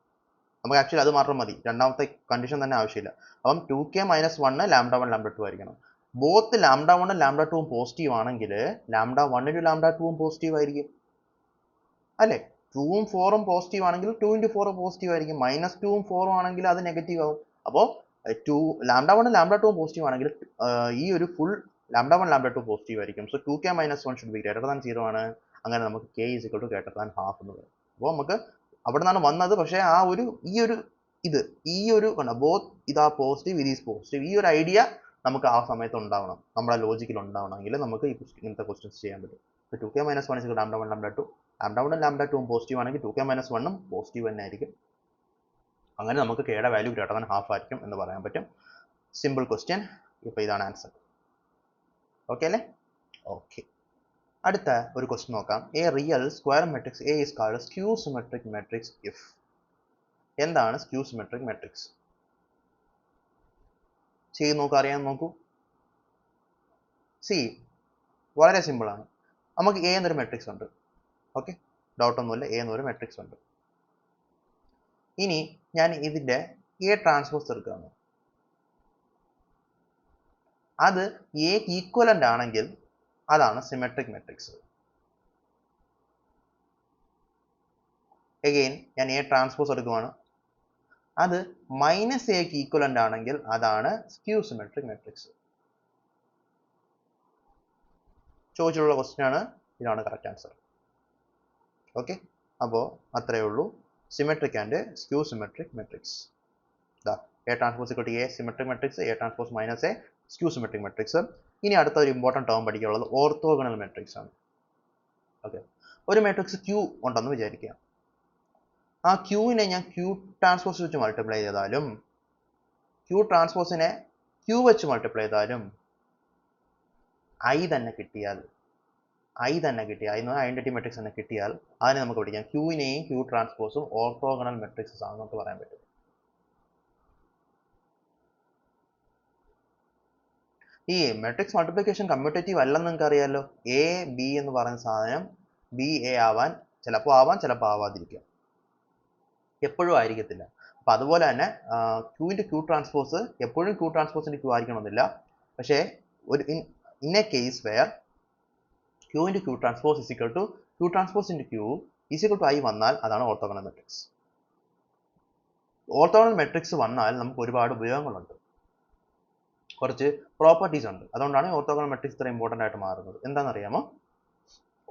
നമുക്ക് ആക്ച്വലി അത് മാത്രം മതി, രണ്ടാമത്തെ കണ്ടീഷൻ തന്നെ ആവശ്യമില്ല. അപ്പം 2k - 1 λ1 λ2 ആയിരിക്കണം. ബോത്ത് λ1 λ2 പോസിറ്റീവ് ആണെങ്കിൽ λ1 × λ2 പോസിറ്റീവ് ആയിരിക്കും അല്ലേ? 2ഉം 4ഉം പോസിറ്റീവ് ആണെങ്കിൽ 2 × 4 പോസിറ്റീവ് ആയിരിക്കും. -2ഉം 4ഉം ആണെങ്കിൽ അത് നെഗറ്റീവ് ആവും. അപ്പോൾ λ1 λ2 പോസിറ്റീവ് ആണെങ്കിൽ ഈ ഒരു ഫുൾ λ1 λ2 പോസിറ്റീവ് ആയിരിക്കും. So 2k - 1 should be greater than 0 ആണ്. അങ്ങനെ നമുക്ക് k = ഗ്രേറ്റർ ദാൻ ഹാഫ് എന്ന് പറയും. അപ്പോൾ നമുക്ക് അവിടെ നിന്നാണ് വന്നത്. പക്ഷേ ആ ഒരു ഈ ഒരു ബോത്ത് ഇതാ പോസിറ്റീവ്, ഇത് ഈസ് പോസിറ്റീവ്, ഈ ഒരു ഐഡിയ നമുക്ക് ആ സമയത്ത് ഉണ്ടാവണം, നമ്മുടെ ലോജിക്കിൽ ഉണ്ടാവണമെങ്കിൽ നമുക്ക് ഇങ്ങനത്തെ ക്വസ്റ്റ്യൻസ് ചെയ്യാൻ പറ്റും. 2k - 1 = λ1 λ2. λ1 λ2 പോസിറ്റീവ് ആണെങ്കിൽ 2k - 1ഉം പോസിറ്റീവ് തന്നെ ആയിരിക്കും. അങ്ങനെ നമുക്ക് കെയുടെ വാല്യൂ ഗ്രേറ്റർ ദാൻ ഹാഫ് ആയിരിക്കും എന്ന് പറയാൻ പറ്റും. Simple question. ഇപ്പോൾ ഇതാണ് ആൻസർ. ഓക്കെ അല്ലേ? ഓക്കെ, അടുത്ത ഒരു ക്വസ്റ്റ്യൻ നോക്കാം. A real square matrix A is called skew symmetric matrix if. എന്താണ് സ്ക്യൂ സിമെട്രിക് മെട്രിക്സ്? ചെയ്ത് നോക്കൂ, അറിയാൻ നോക്കൂ. സി, വളരെ സിമ്പിൾ ആണ്. നമുക്ക് എ എന്നൊരു മെട്രിക്സ് ഉണ്ട്. ഓക്കെ, ഡൗട്ട് ഒന്നുമില്ല, എ എന്നൊരു മെട്രിക്സ് ഉണ്ട്. ഇനി ഞാൻ ഇതിന്റെ എ ട്രാൻസ്പോസ് എടുക്കുകയാണ്. അത് എക്ക് ഈക്വലന്റ് ആണെങ്കിൽ അതാണ് സിമെട്രിക് മെട്രിക്സ്. അഗെയിൻ ഞാൻ എ ട്രാൻസ്പോസ് എടുക്കുവാണ്. അത് -aക്ക് ഈക്വലന്റ് ആണെങ്കിൽ അതാണ് സ്ക്യൂ സിമെട്രിക് മെട്രിക്സ്. ചോദിച്ചിട്ടുള്ള ക്വസ്റ്റ്യൻ ആണ്, ഇതാണ് കറക്റ്റ് ആൻസർ. ഓക്കെ, അപ്പോൾ അത്രയേ ഉള്ളൂ. Symmetric and skew symmetric matrix. A transpose = A symmetric matrix, A transpose - A skew symmetric matrix. ഇനി അടുത്ത ഒരു ഇമ്പോർട്ടൻറ്റ് ടേം പഠിക്കാനുള്ളത് ഓർത്തോഗണൽ മെട്രിക്സ് ആണ്. ഓക്കെ, ഒരു മെട്രിക്സ് ക്യൂ ഉണ്ടെന്ന് വിചാരിക്കുക. ആ ക്യൂവിനെ ഞാൻ ക്യൂ ട്രാൻസ്പോസ് വെച്ച് മൾട്ടിപ്ലൈ ചെയ്താലും ക്യൂ ട്രാൻസ്പോസിനെ ക്യൂ വെച്ച് മൾട്ടിപ്ലൈ ചെയ്താലും ഐ തന്നെ കിട്ടിയാൽ ഐ തന്നെ കിട്ടിയ ഐഡന്റിറ്റി മെട്രിക്സ് തന്നെ കിട്ടിയാൽ അതിനെ നമുക്ക് പഠിക്കാം ക്യൂവിനെയും ക്യൂ ട്രാൻസ്പോസും ഓർത്തോഗണൽ മെട്രിക്സസ് ആണെന്ന് നമുക്ക് പറയാൻ പറ്റും. ഈ മെട്രിക്സ് മൾട്ടിപ്ലിക്കേഷൻ കമ്മ്യൂട്ടേറ്റീവ് അല്ലെന്ന് നിങ്ങൾക്ക് അറിയാലോ. എ ബി എന്ന് പറയുന്ന സാധനം ബി എ ആവാൻ ചിലപ്പോൾ ആവാം, ചിലപ്പോൾ ആവാതിരിക്കാം, എപ്പോഴും ആയിരിക്കത്തില്ല. അപ്പൊ അതുപോലെ തന്നെ ക്യൂവിന്റെ ക്യൂ ട്രാൻസ്പോസ് എപ്പോഴും ക്യൂ ട്രാൻസ്പോസിന്റെ ക്യൂ ആയിരിക്കണമെന്നില്ല. പക്ഷേ ഒരു in a case where Q into Q transpose is equal to Q transpose into Q is equal to I വന്നാൽ അതാണ് ഓർത്തോഗണൽ മെട്രിക്സ്. ഓർത്തോഗണൽ മെട്രിക്സ് വന്നാൽ നമുക്ക് ഒരുപാട് ഉപയോഗങ്ങളുണ്ട്, കുറച്ച് പ്രോപ്പർട്ടീസ് ഉണ്ട്. അതുകൊണ്ടാണ് ഓർത്തോഗണൽ മെട്രിക്സ് ഇത്ര ഇമ്പോർട്ടൻ്റ് ആയിട്ട് മാറുന്നത്. എന്താണെന്നറിയാമോ?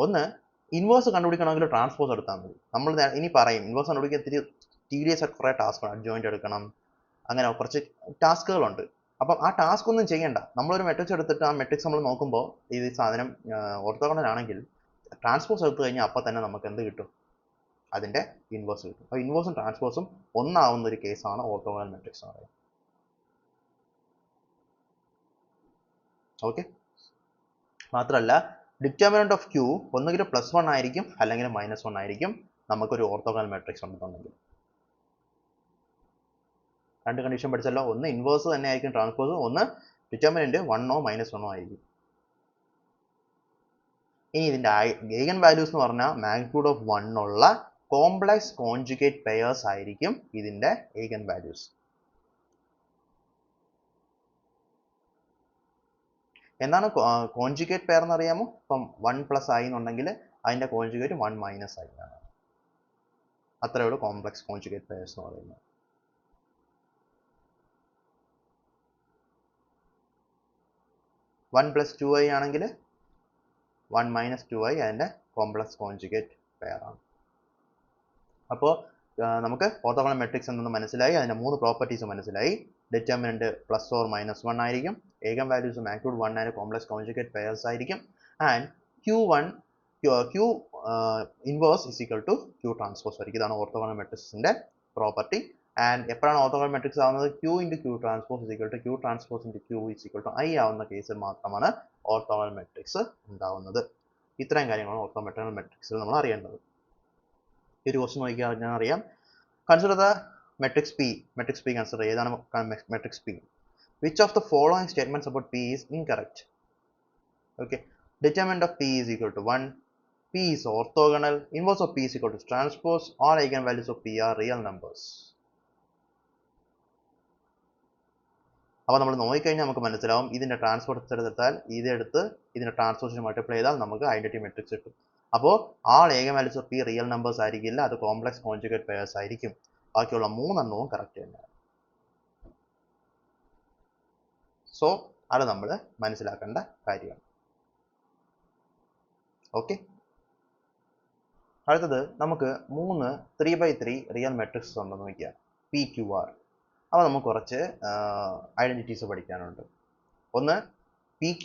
ഒന്ന്, ഇൻവേഴ്സ് കണ്ടുപിടിക്കണമെങ്കിൽ ട്രാൻസ്പോസ് എടുത്താൽ മതി. നമ്മൾ ഇനി പറയും ഇൻവേഴ്സ് കണ്ടുപിടിക്കാൻ ഇത്തിരി tedious ആയിട്ട് കുറേ ടാസ്ക് അഡ്ജോയിന്റ് എടുക്കണം, അങ്ങനെ കുറച്ച് ടാസ്കുകളുണ്ട്. അപ്പം ആ ടാസ്ക് ഒന്നും ചെയ്യണ്ട. നമ്മളൊരു മെട്രിക്സ് എടുത്തിട്ട് ആ മെട്രിക്സ് നമ്മൾ നോക്കുമ്പോൾ ഈ സാധനം ഓർത്തോഗണൽ ആണെങ്കിൽ ട്രാൻസ്പോസ് എടുത്തു കഴിഞ്ഞാൽ അപ്പം തന്നെ നമുക്ക് എന്ത് കിട്ടും? അതിന്റെ ഇൻവേഴ്സ് കിട്ടും. അപ്പോൾ ഇൻവേഴ്സും ട്രാൻസ്പോസും ഒന്നാവുന്ന ഒരു കേസാണ് ഓർത്തോഗണൽ മെട്രിക്സ് എന്ന് പറയുന്നത്. ഓക്കെ, മാത്രമല്ല ഡിറ്റർമിനന്റ് ഓഫ് ക്യൂ ഒന്നുകിൽ +1 ആയിരിക്കും അല്ലെങ്കിൽ -1 ആയിരിക്കും നമുക്കൊരു ഓർത്തോഗണൽ മെട്രിക്സ് ഉണ്ടെന്നുണ്ടെങ്കിൽ. രണ്ട് കണ്ടീഷൻ പഠിച്ചല്ലോ, ഒന്ന് ഇൻവേഴ്സ് തന്നെ ആയിരിക്കും ട്രാൻസ്പോസ്, ഒന്ന് ഡിറ്റർമിനന്റ് 1ഓ -1ഓ ആയിരിക്കും. ഇനി ഇതിന്റെ eigen values എന്ന് പറഞ്ഞാൽ മാഗ്നിറ്റ്യൂഡ് ഓഫ് 1 ഉള്ള കോംപ്ലക്സ് കോൺജുഗേറ്റ് പെയേഴ്സ് ആയിരിക്കും ഇതിന്റെ eigen values. എന്താണ് കോൺജുഗേറ്റ് പെയർ എന്ന് അറിയാമോ? ഇപ്പം 1 + i എന്നുണ്ടെങ്കിൽ അതിന്റെ കോൺജുഗേറ്റ് 1 - i ആണ്. അത്രയേ ഉള്ളൂ കോംപ്ലക്സ് കോൺജുഗേറ്റ് പെയേഴ്സ് എന്ന് പറയുന്നത്. 1 + 2i ആണെങ്കിൽ 1 - 2i അതിന്റെ കോംപ്ലക്സ് കോൺജുഗേറ്റ് പെയർ ആണ്. അപ്പോൾ നമുക്ക് ഓർത്തോഗണൽ മെട്രിക്സ് എന്തെന്ന് മനസ്സിലായി, അതിന്റെ 3 പ്രോപ്പർട്ടീസ് മനസ്സിലായി. ഡിറ്റർമിനന്റ് +or -1 ആയിരിക്കും, eigen values magnitude 1 and complex conjugate pairs ആയിരിക്കും, and Q inverse is equal to Q transpose ആയിരിക്കും. ഇതാണ് ഓർത്തോഗണൽ മെട്രിക്സിന്റെ പ്രോപ്പർട്ടി. ആൻഡ് എപ്പോഴാണ് ഓർത്തോഗണൽ മെട്രിക്സ് ആവുന്നത്? Q into Q transpose is equal to Q transpose into Q is equal to I ആവുന്ന കേസിൽ മാത്രമാണ് orthogonal matrix ഉണ്ടാവുന്നത്. ഇത്രയും കാര്യങ്ങളാണ് ഓർത്തോഗണൽ മെട്രിക്സിൽ നമ്മൾ അറിയേണ്ടത്. ഈ ഒരു ക്വസ്റ്റ്യൻ നോക്കിയാൽ അറിയാം. Consider the matrix P. Matrix P consider ഏതാണ് matrix P? Which of the following statements about P is incorrect? Okay. Determinant of P is equal to 1. P is orthogonal. Inverse of P is equal to transpose. All eigenvalues of P are real numbers. അപ്പോൾ നമ്മൾ നോക്കിക്കഴിഞ്ഞാൽ നമുക്ക് മനസ്സിലാവും ഇതിന്റെ transpose എടുത്താൽ ഇതെടുത്ത് ഇതിന്റെ ട്രാൻസ്പോസിനെ multiply ചെയ്താൽ നമുക്ക് ഐഡന്റിറ്റി മെട്രിക്സ് കിട്ടും. അപ്പോൾ all eigenvalues of P real numbers ആയിരിക്കില്ല, അത് കോംപ്ലക്സ് കോൺജുഗേറ്റ് പെയേഴ്സ് ആയിരിക്കും. ബാക്കിയുള്ള 3 എണ്ണവും കറക്റ്റ് തന്നെയാണ്. സോ അത് നമ്മൾ മനസ്സിലാക്കേണ്ട കാര്യമാണ്. ഓക്കെ, അടുത്തത് നമുക്ക് 3 3x3 റിയൽ മെട്രിക്സ് ഉണ്ടെന്ന് വയ്ക്കുക, PQR. അപ്പോൾ നമുക്ക് കുറച്ച് ഐഡന്റിറ്റീസ് പഠിക്കാനുണ്ട്. ഒന്ന്, PQ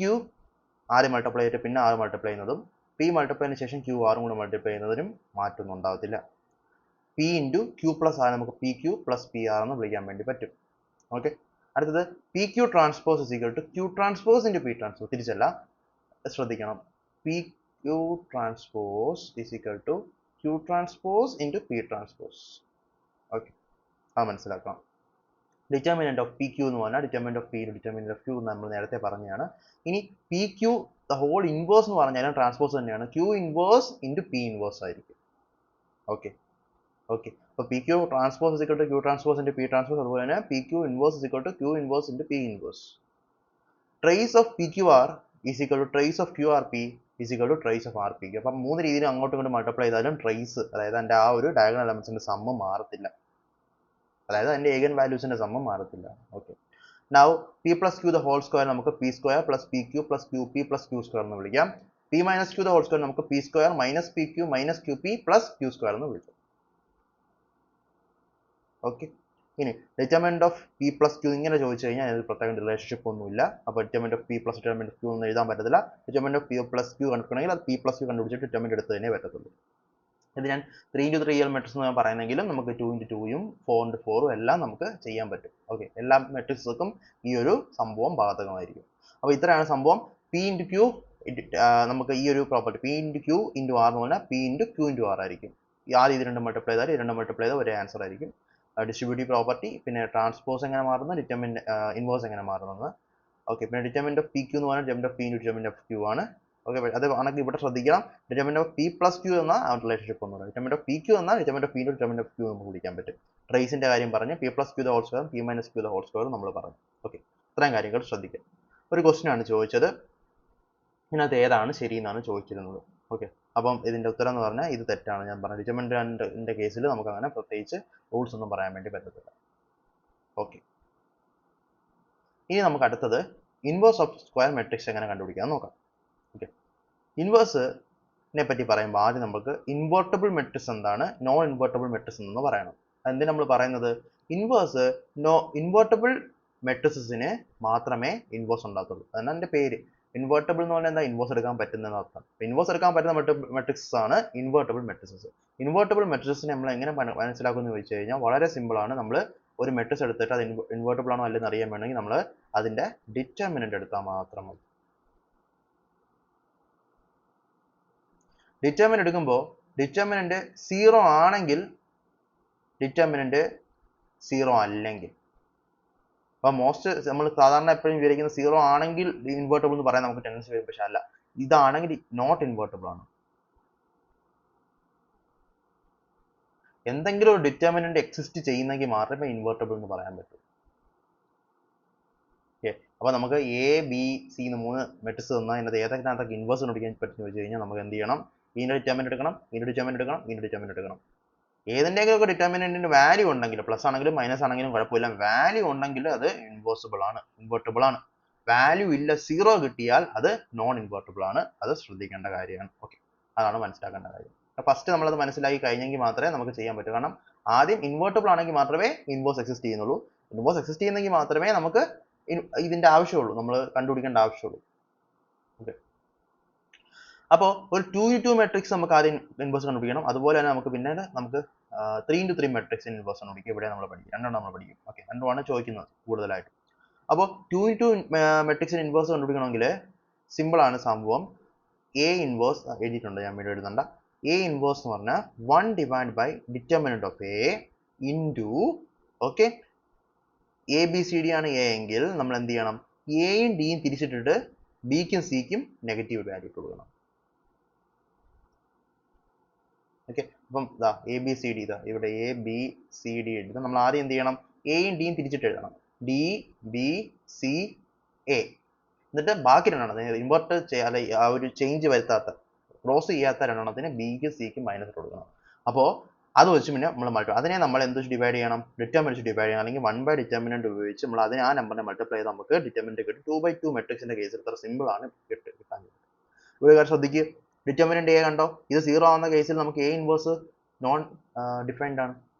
ആദ്യം മൾട്ടിപ്ലൈ ചെയ്തിട്ട് പിന്നെ R മൾട്ടിപ്ലൈ ചെയ്യുന്നതും P മൾട്ടിപ്ലൈന് ശേഷം QR കൂടെ മൾട്ടിപ്ലൈ ചെയ്യുന്നതിനും മാറ്റമൊന്നും ഉണ്ടാവത്തില്ല. P into Q plus R നമുക്ക് PQ പ്ലസ് PR എന്ന് വിളിക്കാൻ വേണ്ടി പറ്റും. ഓക്കെ, അടുത്തത് PQ transpose is equal to Q transpose into P transpose. തിരിച്ചല്ല, ശ്രദ്ധിക്കണം. PQ transpose is equal to Q transpose into P transpose. Okay, അത് മനസ്സിലാക്കണം. ഡിറ്റർമിനന്റ് ഓഫ് PQ എന്ന് പറഞ്ഞാൽ determinant of P determinant of Q നമ്മൾ നേരത്തെ പറഞ്ഞതാണ്. ഇനി PQ ദ ഹോൾ ഇൻവേഴ്സ് എന്ന് പറഞ്ഞാലും ട്രാൻസ്പോസ് തന്നെയാണ്. Q inverse into P inverse ആയിരിക്കും. ഓക്കെ ഓക്കെ, അപ്പോൾ PQ transpose is equal to Q transpose into P transpose. അതുപോലെ തന്നെ PQ inverse is equal to Q inverse into P inverse. Trace of PQR is equal to trace of QRP is equal to trace of RP. അപ്പം 3 രീതിയിൽ അങ്ങോട്ടും ഇങ്ങോട്ടും multiply ചെയ്താലും trace, അതായത് അതിൻ്റെ ആ ഒരു ഡയഗണൽ എലമെന്റ്സിന്റെ സമ്മ് മാറത്തില്ല, അതായത് അതിന്റെ eigen valuesന്റെ സമ്മം മാറത്തില്ല. Okay, now P plus Q the whole square നമുക്ക് P square plus PQ plus QP plus Q square എന്ന് വിളിക്കാം. P minus Q the whole square നമുക്ക് P square minus PQ minus QP plus Q square എന്ന് വിളിക്കാം. Okay, ഇനി determinant of P plus Q ഇങ്ങനെ ചോദിച്ചു കഴിഞ്ഞാൽ അതിൽ പ്രത്യേക റിലേഷൻഷിപ്പ് ഒന്നുമില്ല. അപ്പോൾ determinant of P plus determinant of Q എന്ന് എഴുതാൻ പറ്റത്തില്ല. Determinant of P plus Q കണ്ടുപിടിക്കണമെങ്കിൽ അത് P പ്ലസ് Q കണ്ടുപിടിച്ചിട്ട് ഡിറ്റർമിനന്റ് എടുത്ത് തന്നെ പറ്റത്തുള്ളൂ. ഇത് ഞാൻ 3x3 റിയൽ മെട്രിക്സ് എന്ന് പറയുന്നെങ്കിലും നമുക്ക് 2x2ഉം 4x4ഉം എല്ലാം നമുക്ക് ചെയ്യാൻ പറ്റും. ഓക്കെ, എല്ലാ മെട്രിക്സുകൾക്കും ഈ ഒരു സംഭവം ബാധകമായിരിക്കും. അപ്പോൾ ഇത്രയാണ് സംഭവം. P ഇൻറ്റു Q നമുക്ക് ഈ ഒരു property P into Q into R എന്ന് പറഞ്ഞാൽ P into Q into R ആയിരിക്കും. ആദ്യം ഇത് രണ്ടും മൾട്ടിപ്ലൈ ചെയ്താൽ ഇത് രണ്ടും മൾട്ടിപ്ലൈ ചെയ്താൽ ഒരേ ആൻസർ ആയിരിക്കും. ഡിസ്ട്രിബ്യൂട്ടീവ് പ്രോപ്പർട്ടി, പിന്നെ ട്രാൻസ്പോസ് എങ്ങനെ മാറുന്നു, ഡിറ്റർമിനന്റ് ഇൻവേഴ്സ് എങ്ങനെ മാറുന്നത്. ഓക്കെ, പിന്നെ ഡിറ്റർമിനന്റ് ഓഫ് പി ക്യൂ എന്ന് പറഞ്ഞാൽ determinant of P into determinant of Q ആണ്. ഓക്കെ, അത് ആണെങ്കിൽ ഇവിടെ ശ്രദ്ധിക്കണം, determinant of P plus Q എന്ന റിലേഷൻഷിപ്പ് ഒന്നുമില്ല. ഡിറ്റർമിനന്റ് ഓഫ് പി ക്യൂ എന്നാൽ determinant of P into determinant of Q നമുക്ക് വിളിക്കാൻ പറ്റും. ട്രേസിന്റെ കാര്യം പറഞ്ഞ് P plus Q the whole square P minus Q the whole square നമ്മൾ പറഞ്ഞു. ഓക്കെ, ഇത്രയും കാര്യങ്ങൾ ശ്രദ്ധിക്കുക. ഒരു ക്വസ്റ്റ്യൻ ആണ് ചോദിച്ചത്, ഇതിനകത്ത് ഏതാണ് ശരി എന്നാണ് ചോദിച്ചിരുന്നത്. ഓക്കെ, അപ്പം ഇതിന്റെ ഉത്തരം എന്ന് പറഞ്ഞാൽ ഇത് തെറ്റാണ്. ഞാൻ പറഞ്ഞ ഡിറ്റർമിനന്റിന്റെ കേസിൽ നമുക്ക് അങ്ങനെ പ്രത്യേകിച്ച് റൂൾസ് ഒന്നും പറയാൻ വേണ്ടി പറ്റത്തില്ല. ഓക്കെ, ഇനി നമുക്ക് അടുത്തത് ഇൻവേഴ്സ് ഓഫ് സ്ക്വയർ മെട്രിക്സ് എങ്ങനെ കണ്ടുപിടിക്കാൻ നോക്കാം. ഓക്കെ, ഇൻവേഴ്സിനെ പറ്റി പറയുമ്പോൾ ആദ്യം നമുക്ക് ഇൻവേർട്ടബിൾ മെട്രിക്സ് എന്താണ്, നോൺ ഇൻവേർട്ടബിൾ മെട്രിക്സ് എന്ന് പറയണം. എന്തിനാ നമ്മൾ പറയുന്നത്, ഇൻവേർട്ടബിൾ മെട്രിക്സിന് മാത്രമേ ഇൻവേഴ്സ് ഉണ്ടാകത്തുള്ളൂ. അതാണ് എൻ്റെ പേര്. ഇൻവേർട്ടബിൾ എന്ന് പറഞ്ഞാൽ എന്താ, ഇൻവേഴ്സ് എടുക്കാൻ പറ്റുന്ന അർത്ഥം. ഇൻവേഴ്സ് എടുക്കാൻ പറ്റുന്ന മെട്രിക്സ് ആണ് ഇൻവേർട്ടബിൾ മെട്രിക്സ്. ഇൻവേർട്ടബിൾ മെട്രിക്സിനെ നമ്മൾ എങ്ങനെ മനസ്സിലാക്കുമെന്ന് ചോദിച്ചു കഴിഞ്ഞാൽ വളരെ സിമ്പിൾ ആണ്. നമ്മൾ ഒരു മെട്രിക്സ് എടുത്തിട്ട് അത് ഇൻവേർട്ടബിൾ ആണോ അല്ലെന്ന് അറിയാൻ വേണമെങ്കിൽ നമ്മൾ അതിന്റെ ഡിറ്റർമിനന്റ് എടുത്താൽ മാത്രം മതി. ഡിറ്റർമിനന്റ് എടുക്കുമ്പോൾ ഡിറ്റർമിനന്റ് 0 ആണെങ്കിൽ, ഡിറ്റർമിനന്റ് 0 അല്ലെങ്കിൽ, അപ്പൊ മോസ്റ്റ് നമ്മൾ സാധാരണ എപ്പോഴും വിവരിക്കുന്ന 0 ആണെങ്കിൽ ഇൻവേർട്ടബിൾ എന്ന് പറയാൻ നമുക്ക് ടെൻഡൻസി വരും. പക്ഷെ അല്ല, ഇതാണെങ്കിൽ നോട്ട് ഇൻവേർട്ടബിൾ ആണ്. എന്തെങ്കിലും ഒരു ഡിറ്റർമിനന്റ് എക്സിസ്റ്റ് ചെയ്യുന്നെങ്കിൽ മാത്രമേ ഇൻവേർട്ടബിൾ എന്ന് പറയാൻ പറ്റൂ. ഓക്കെ, അപ്പൊ നമുക്ക് എ ബി സി എന്ന് 3 മെട്രിക്സ് തന്നാൽ അതിനകത്ത് ഏതൊക്കെ ഇൻവേഴ്സ് കണ്ടുപിടിക്കാൻ പറ്റുമെന്ന് വെച്ച് കഴിഞ്ഞാൽ നമുക്ക് എന്ത് ചെയ്യണം, ഇതിന്റെ ഡിറ്റർമിനന്റ് എടുക്കണം, ഇതിന്റെ ഡിറ്റർമിനന്റ് എടുക്കണം, ഇതിന്റെ ഡിറ്റർമിനന്റ് എടുക്കണം. ഏതിൻ്റെങ്കിലും ഒക്കെ ഡിറ്റർമിനന്റിന് വാല്യൂ ഉണ്ടെങ്കിൽ, പ്ലസ് ആണെങ്കിലും മൈനസ് ആണെങ്കിലും കുഴപ്പമില്ല, വാല്യൂ ഉണ്ടെങ്കിൽ അത് ഇൻവേഴ്സിബിൾ ആണ്, ഇൻവേർട്ടബിൾ ആണ്. വാല്യൂ ഇല്ല, 0 കിട്ടിയാൽ അത് നോൺ ഇൻവേർട്ടബിൾ ആണ്. അത് ശ്രദ്ധിക്കേണ്ട കാര്യമാണ്. ഓക്കെ, അതാണ് മനസ്സിലാക്കേണ്ട കാര്യം. ഫസ്റ്റ് നമ്മളത് മനസ്സിലാക്കി കഴിഞ്ഞെങ്കിൽ മാത്രമേ നമുക്ക് ചെയ്യാൻ പറ്റൂ. കാരണം ആദ്യം ഇൻവേർട്ടബിൾ ആണെങ്കിൽ മാത്രമേ ഇൻവേഴ്സ് എക്സിസ്റ്റ് ചെയ്യുന്നുള്ളൂ. ഇൻവേഴ്സ് എക്സിസ്റ്റ് ചെയ്യുന്നെങ്കിൽ മാത്രമേ നമുക്ക് ഇതിന്റെ ആവശ്യമുള്ളൂ, നമ്മൾ കണ്ടുപിടിക്കേണ്ട ആവശ്യമുള്ളൂ. ഓക്കെ, അപ്പോൾ ഒരു 2x2 മെട്രിക്സ് നമുക്ക് ആദ്യം ഇൻവേഴ്സ് കണ്ടുപിടിക്കണം. അതുപോലെ തന്നെ നമുക്ക് പിന്നെ നമുക്ക് 3x3 മെട്രിക്സ് ഇൻവേഴ്സ് കണ്ടുപിടിക്കും. ഇവിടെ നമ്മൾ പഠിക്കും, രണ്ടെണ്ണം നമ്മൾ പഠിക്കും. ഓക്കെ, രണ്ടുമാണ് ചോദിക്കുന്നത് കൂടുതലായിട്ട്. അപ്പോൾ 2x2 മെട്രിക്സിന് ഇൻവേഴ്സ് കണ്ടുപിടിക്കണമെങ്കിൽ സിമ്പിൾ ആണ് സംഭവം. എ ഇൻവേഴ്സ് എഴുതിയിട്ടുണ്ട്, ഞാൻ വീഡിയോ എഴുതണ്ട. എ ഇൻവേഴ്സ് എന്ന് പറഞ്ഞാൽ 1 divide by determinant of A into, okay, A B C D ആണ് എ എങ്കിൽ നമ്മൾ എന്ത് ചെയ്യണം, എയും ഡിയും തിരിച്ചിട്ടിട്ട് ബിക്കും സിക്കും നെഗറ്റീവ് വാല്യൂ കൊടുക്കണം. ഓക്കെ, അപ്പം ഇതാ എ ബി സി ഡി, ഇതാ ഇവിടെ എ ബി സി ഡി എഴുതുക. നമ്മൾ ആദ്യം എന്ത് ചെയ്യണം, എയും ഡിയും തിരിച്ചിട്ട് എഴുതണം, ഡി ബി സി എ. എന്നിട്ട് ബാക്കി രണ്ടെണ്ണം ഇൻവേർട്ട് ചെയ്യാതെ ആ ഒരു ചേഞ്ച് വരുത്താത്ത, ക്രോസ് ചെയ്യാത്ത രണ്ടെണ്ണത്തിന് ബിക്കും സിക്കും മൈനസ് കൊടുക്കണം. അപ്പോൾ അത് വെച്ച് പിന്നെ നമ്മൾ മൾട്ടിപ്ലൈ, അതിനെ നമ്മൾ എന്ത് വെച്ച് ഡിവൈഡ് ചെയ്യണം, ഡിറ്റർമിനന്റ് ഡിവൈഡ് ചെയ്യണം. അല്ലെങ്കിൽ 1 / ഡിറ്റർമിനന്റ് ഉപയോഗിച്ച് നമ്മൾ അതിനെ ആ നമ്പറിനെ മൾട്ടിപ്ലൈ ചെയ്ത് നമുക്ക് ഡിറ്റർമിനന്റ് കിട്ടും. 2/2 മെട്രിക്സിന്റെ കേസിൽ ഇത്ര സിമ്പിൾ ആണ് കിട്ടാൻ. ഒരു കാര്യം ശ്രദ്ധിക്കുക, ഡിറ്റർമിനന്റ് എ കണ്ടോ, ഇത് 0 ആവുന്ന കേസിൽ നമുക്ക് എ ഇൻവേഴ്സ് നോൺ ഡിഫൈൻഡ് ആണ്.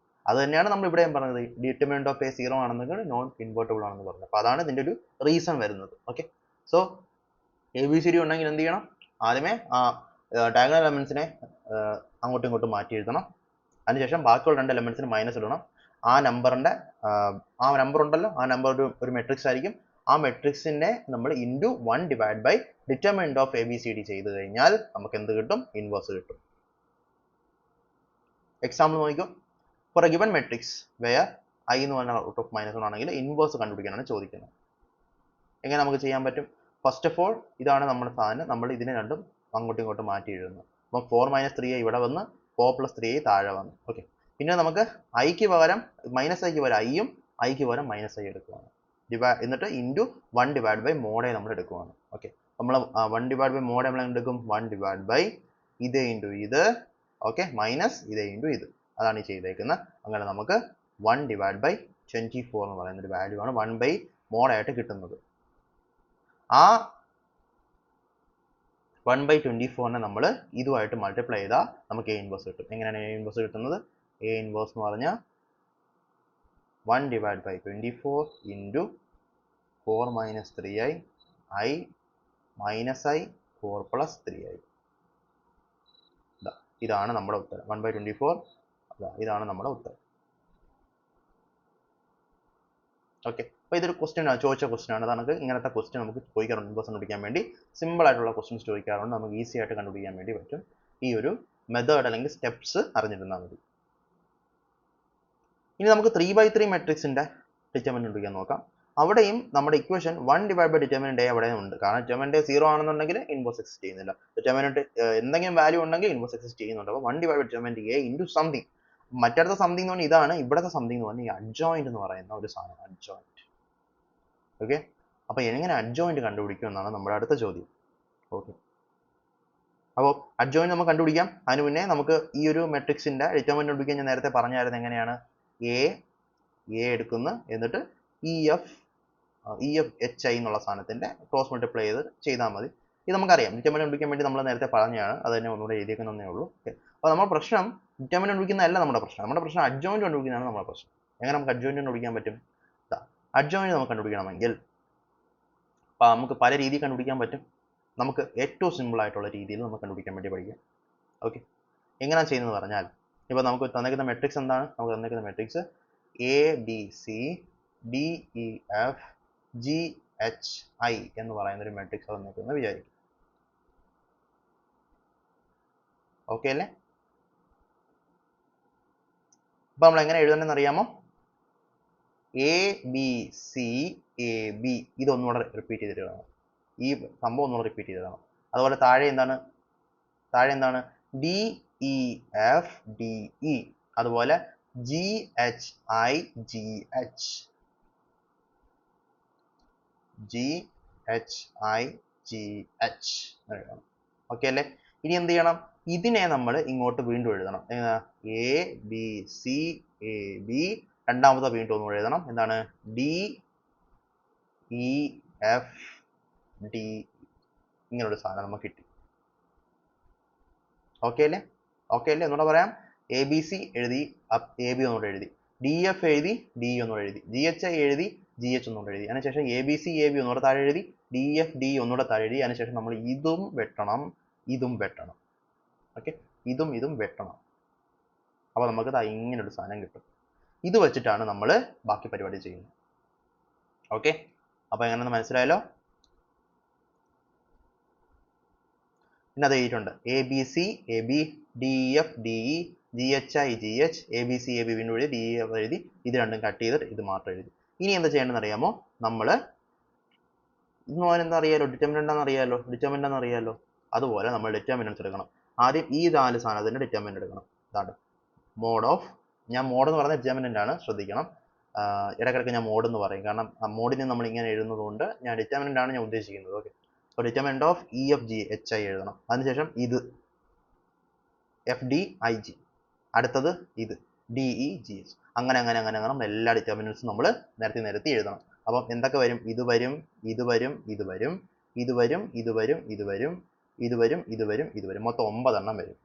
അത് തന്നെയാണ് നമ്മൾ ഇവിടെയും പറഞ്ഞത്, ഡിറ്റർമിനന്റ് ഓഫ് എ 0 ആണെന്നെങ്കിൽ നോൺ ഇൻവേർട്ടബിൾ ആണെന്ന് പറഞ്ഞത്. അപ്പോൾ അതാണ് ഇതിന്റെ ഒരു റീസൺ വരുന്നത്. Okay, so A B C D ഉണ്ടെങ്കിൽ എന്ത് ചെയ്യണം, ആദ്യമേ ആ ഡയഗണൽ എലമെന്റ്സിനെ അങ്ങോട്ടും ഇങ്ങോട്ടും മാറ്റി എഴുതണം. അതിനുശേഷം ബാക്കിയുള്ള 2 എലമെന്റ്സിന് മൈനസ് ഇടണം. ആ നമ്പർ ഉണ്ടല്ലോ, ആ നമ്പർ ഒരു മെട്രിക്സ് ആയിരിക്കും. ആ മെട്രിക്സിനെ നമ്മൾ into 1 divide by determinant of A B C D ചെയ്ത് കഴിഞ്ഞാൽ നമുക്ക് എന്ത് കിട്ടും, ഇൻവേഴ്സ് കിട്ടും. എക്സാമ്പിൾ നോക്കിക്കോ. For a given matrix where I എന്ന് പറഞ്ഞ റൂട്ട് ഓഫ് -1 ആണെങ്കിൽ ഇൻവേഴ്സ് കണ്ടുപിടിക്കാനാണ് ചോദിക്കുന്നത്. എങ്ങനെ നമുക്ക് ചെയ്യാൻ പറ്റും, ഫസ്റ്റ് ഓഫ് ഓൾ ഇതാണ് നമ്മുടെ സാധനം, നമ്മൾ ഇതിനെ രണ്ടും അങ്ങോട്ടും ഇങ്ങോട്ടും മാറ്റി എഴുതുന്നു. അപ്പോൾ 4 - 3i ഇവിടെ വന്ന് 4 + 3i താഴെ വന്നു. ഓക്കെ, പിന്നെ നമുക്ക് ഐക്ക് പകരം -iക്ക് പകരം ഐയും ഐക്ക് പകരം -i എടുക്കുകയാണ്. എന്നിട്ട് ഇൻറ്റു 1 ഡിവൈഡ് ബൈ മോഡ് നമ്മൾ എടുക്കുകയാണ്. ഓക്കെ, നമ്മൾ 1 ഡിവൈഡ് ബൈ മോഡ് നമ്മൾ എടുക്കും 1 ഡിവൈഡ് ബൈ ഇത് ഇൻറ്റു ഇത്, ഓക്കെ, മൈനസ് ഇത് ഇൻറ്റു ഇത്. അതാണ് ഈ ചെയ്തേക്കുന്നത്. അങ്ങനെ നമുക്ക് 1 ഡിവൈഡ് ബൈ 24 എന്ന് പറയുന്ന ഒരു വാല്യൂ ആണ് 1 ബൈ മോഡ് ആയിട്ട് കിട്ടുന്നത്. ആ 1 ബൈ 24നെ നമ്മൾ ഇതുമായിട്ട് മൾട്ടിപ്ലൈ ചെയ്താൽ നമുക്ക് എ ഇൻവേഴ്സ് കിട്ടും. എങ്ങനെയാണ് എ ഇൻവേഴ്സ് കിട്ടുന്നത്, എ ഇൻവേഴ്സ് എന്ന് പറഞ്ഞാൽ 1 divide by 24 into 4 - 3i i minus i 4 + 3i. ഇതാണ് നമ്മുടെ ഉത്തരം. 1 ബൈ 24, ഇതാണ് നമ്മുടെ ഉത്തരം. ഓക്കെ, അപ്പോൾ ഇതൊരു ക്വസ്റ്റ്യൻ ആണ്, ചോദിച്ച ക്വസ്റ്റ്യൻ ആണ്. അതാണ് ഇങ്ങനത്തെ ക്വസ്റ്റ്യൻ നമുക്ക് ചോദിക്കാറുണ്ട് ഇൻവേഴ്സ് കണ്ടുപിടിക്കാൻ വേണ്ടി. സിമ്പിൾ ആയിട്ടുള്ള ക്വസ്റ്റ്യൻസ് ചോദിക്കാറുണ്ട്, നമുക്ക് ഈസി ആയിട്ട് കണ്ടുപിടിക്കാൻ വേണ്ടി പറ്റും. ഈ ഒരു മെത്തേഡ് അല്ലെങ്കിൽ സ്റ്റെപ്സ് അറിഞ്ഞിരുന്നാൽ മതി. ഇനി നമുക്ക് 3/3 മെട്രിക്സിന്റെ ഡിറ്റർമിനന്റ് കണ്ടുപിടിക്കാൻ നോക്കാം. അവിടെയും നമ്മുടെ equation 1 divide by determinant A അവിടെയും ഉണ്ട്. കാരണം ഡിറ്റർമിനന്റ് എ 0 ആണെന്നുണ്ടെങ്കിൽ ഇൻവേഴ്സ് എക്സിസ്റ്റ് ചെയ്യുന്നില്ല. ഡിറ്റർമിനന്റ് എന്തെങ്കിലും വാല്യൂ ഉണ്ടെങ്കിൽ ഇൻവേഴ്സ് എക്സിസ്റ്റ് ചെയ്യുന്നുണ്ട്. അപ്പോൾ 1 divide by determinant A into something. മറ്റടുത്ത സംതിങ് എന്ന് പറഞ്ഞാൽ ഇതാണ്, ഇവിടുത്തെ സംതിങ് എന്ന് പറഞ്ഞാൽ ഈ അഡ്ജോയിന്റ് എന്ന് പറയുന്ന ഒരു സാധനം, അഡ്ജോയിന്റ്. ഓക്കെ, അപ്പോൾ എങ്ങനെ അഡ്ജോയിന്റ് കണ്ടുപിടിക്കും എന്നാണ് നമ്മുടെ അടുത്ത ചോദ്യം. ഓക്കെ, അപ്പോൾ അഡ്ജോയിന്റ് നമുക്ക് കണ്ടുപിടിക്കാം. അതിന് മുന്നേ നമുക്ക് ഈ ഒരു മെട്രിക്സിന്റെ ഡിറ്റർമിനന്റ് കണ്ടുപിടിക്കാൻ ഞാൻ നേരത്തെ പറഞ്ഞായിരുന്നു എങ്ങനെയാണ്. എ എടുക്കുന്നു, എന്നിട്ട് EFHI എന്നുള്ള സാധനത്തിന്റെ ക്രോസ് മൾട്ടിപ്ലൈ ചെയ്താൽ മതി. ഇത് നമുക്കറിയാം, ഡിറ്റർമിനന്റ് കണ്ടുപിടിക്കാൻ വേണ്ടി നമ്മൾ നേരത്തെ പറഞ്ഞതാണ്, അത് തന്നെ ഒന്നുകൂടെ എഴുതിയേക്കുന്നേ ഉള്ളൂ. അപ്പോൾ നമ്മുടെ പ്രശ്നം ഡിറ്റർമിനന്റ് കണ്ടുപിടിക്കുന്നതല്ല നമ്മുടെ പ്രശ്നം. നമ്മുടെ പ്രശ്നം അഡ്ജോയിന്റ് കണ്ടുപിടിക്കുന്നതാണ് നമ്മുടെ പ്രശ്നം. എങ്ങനെ നമുക്ക് അഡ്ജോയിന്റ് കണ്ടുപിടിക്കാൻ പറ്റും? അഡ്ജോയിന്റ് നമുക്ക് കണ്ടുപിടിക്കണമെങ്കിൽ നമുക്ക് പല രീതിയിൽ കണ്ടുപിടിക്കാൻ പറ്റും. നമുക്ക് ഏറ്റവും സിമ്പിൾ ആയിട്ടുള്ള രീതിയിൽ നമുക്ക് കണ്ടുപിടിക്കാൻ വേണ്ടി പഠിക്കാം. ഓക്കെ, എങ്ങനെയാണ് ചെയ്യുന്നത് പറഞ്ഞാൽ, ഇപ്പോൾ നമുക്ക് തന്നിരിക്കുന്ന മെട്രിക്സ് എന്താണ്? നമുക്ക് തന്നിരിക്കുന്ന മെട്രിക്സ് ABCDEFGHI എന്ന് പറയുന്ന ഒരു മെട്രിക്സ് തന്നിരിക്കുന്നത് വിചാരിക്കും. ഓക്കെ അല്ലേ? അപ്പോൾ നമ്മൾ എങ്ങനെ എഴുതണമെന്ന് അറിയാമോ? ABCAB ഇതൊന്നുകൂടെ റിപ്പീറ്റ് ചെയ്തിട്ടാണ്, ഈ സംഭവം ഒന്നുകൂടെ റിപ്പീറ്റ് ചെയ്തതാണ്. അതുപോലെ താഴെ എന്താണ് DEFDE, അതുപോലെ GHIGH. ഓക്കെ അല്ലേ? ഇനി എന്ത് ചെയ്യണം? ഇതിനെ നമ്മൾ ഇങ്ങോട്ട് വീണ്ടും എഴുതണം. ABCAB രണ്ടാമത്തെ വീണ്ടും ഒന്നും എഴുതണം. എന്താണ്? DEFD ഇങ്ങനൊരു സാധനം നമുക്ക് കിട്ടി. ഓക്കെ അല്ലേ? ഒന്നുകൂടെ പറയാം. ABC എഴുതി, AB ഒന്നുകൂടെ എഴുതി, DF എഴുതി, DE ഒന്നുകൂടെ എഴുതി, GHI എഴുതി, GH ഒന്നുകൂടെ എഴുതി. അതിനുശേഷം ABCAB ഒന്നുകൂടെ താഴെ എഴുതി, DFD ഒന്നുകൂടെ താഴെ എഴുതി. അതിനുശേഷം നമ്മൾ ഇതും വെട്ടണം, ഇതും വെട്ടണം. ഓക്കെ, ഇതും വെട്ടണം. അപ്പോൾ നമുക്ക് ഇങ്ങനൊരു സാധനം കിട്ടും. ഇത് വെച്ചിട്ടാണ് നമ്മൾ ബാക്കി പരിപാടി ചെയ്യുന്നത്. ഓക്കെ, അപ്പോൾ എങ്ങനെയെന്ന് മനസ്സിലായല്ലോ? പിന്നെ അത് എഴുതിയിട്ടുണ്ട്, ABCAB DEFDE GHIGH ABCAB വീണ്ടും എഴുതി, DEF എഴുതി, ഇത് രണ്ടും കട്ട് ചെയ്തിട്ട് ഇത് മാത്രം എഴുതി. ഇനി എന്താ ചെയ്യേണ്ടതെന്ന് അറിയാമോ? നമ്മൾ എന്താ അറിയാലോ, ഡിറ്റർമിനന്റ് അറിയാലോ. അതുപോലെ നമ്മൾ ഡിറ്റർമിനൻസ് എടുക്കണം. ആദ്യം ഈ 4 സാധനത്തിന്റെ ഡിറ്റർമിനന്റ് എടുക്കണം. ഇതാണ് മോഡ് ഓഫ്, ഞാൻ മോഡ് എന്ന് പറയുന്ന ഡിറ്റർമിനന്റ് ആണ്, ശ്രദ്ധിക്കണം. ഇടയ്ക്കിടയ്ക്ക് ഞാൻ മോഡ് എന്ന് പറയും, കാരണം മോഡിനെ നമ്മൾ ഇങ്ങനെ എഴുതുന്നത് കൊണ്ട് ഞാൻ ഡിറ്റർമിനന്റ് ആണ് ഞാൻ ഉദ്ദേശിക്കുന്നത്. ഓക്കെ, അപ്പോൾ ഡിറ്റർമിനന്റ് ഓഫ് EFGHI എഴുതണം. അതിനുശേഷം ഇത് FDIG, അടുത്തത് ഇത് DEGH. അങ്ങനെ നമ്മൾ എല്ലാ ഡിറ്റർമിനൻസും നമ്മൾ നിരത്തി എഴുതണം. അപ്പം എന്തൊക്കെ വരും? ഇത് വരും, മൊത്തം 9 എണ്ണം വരും.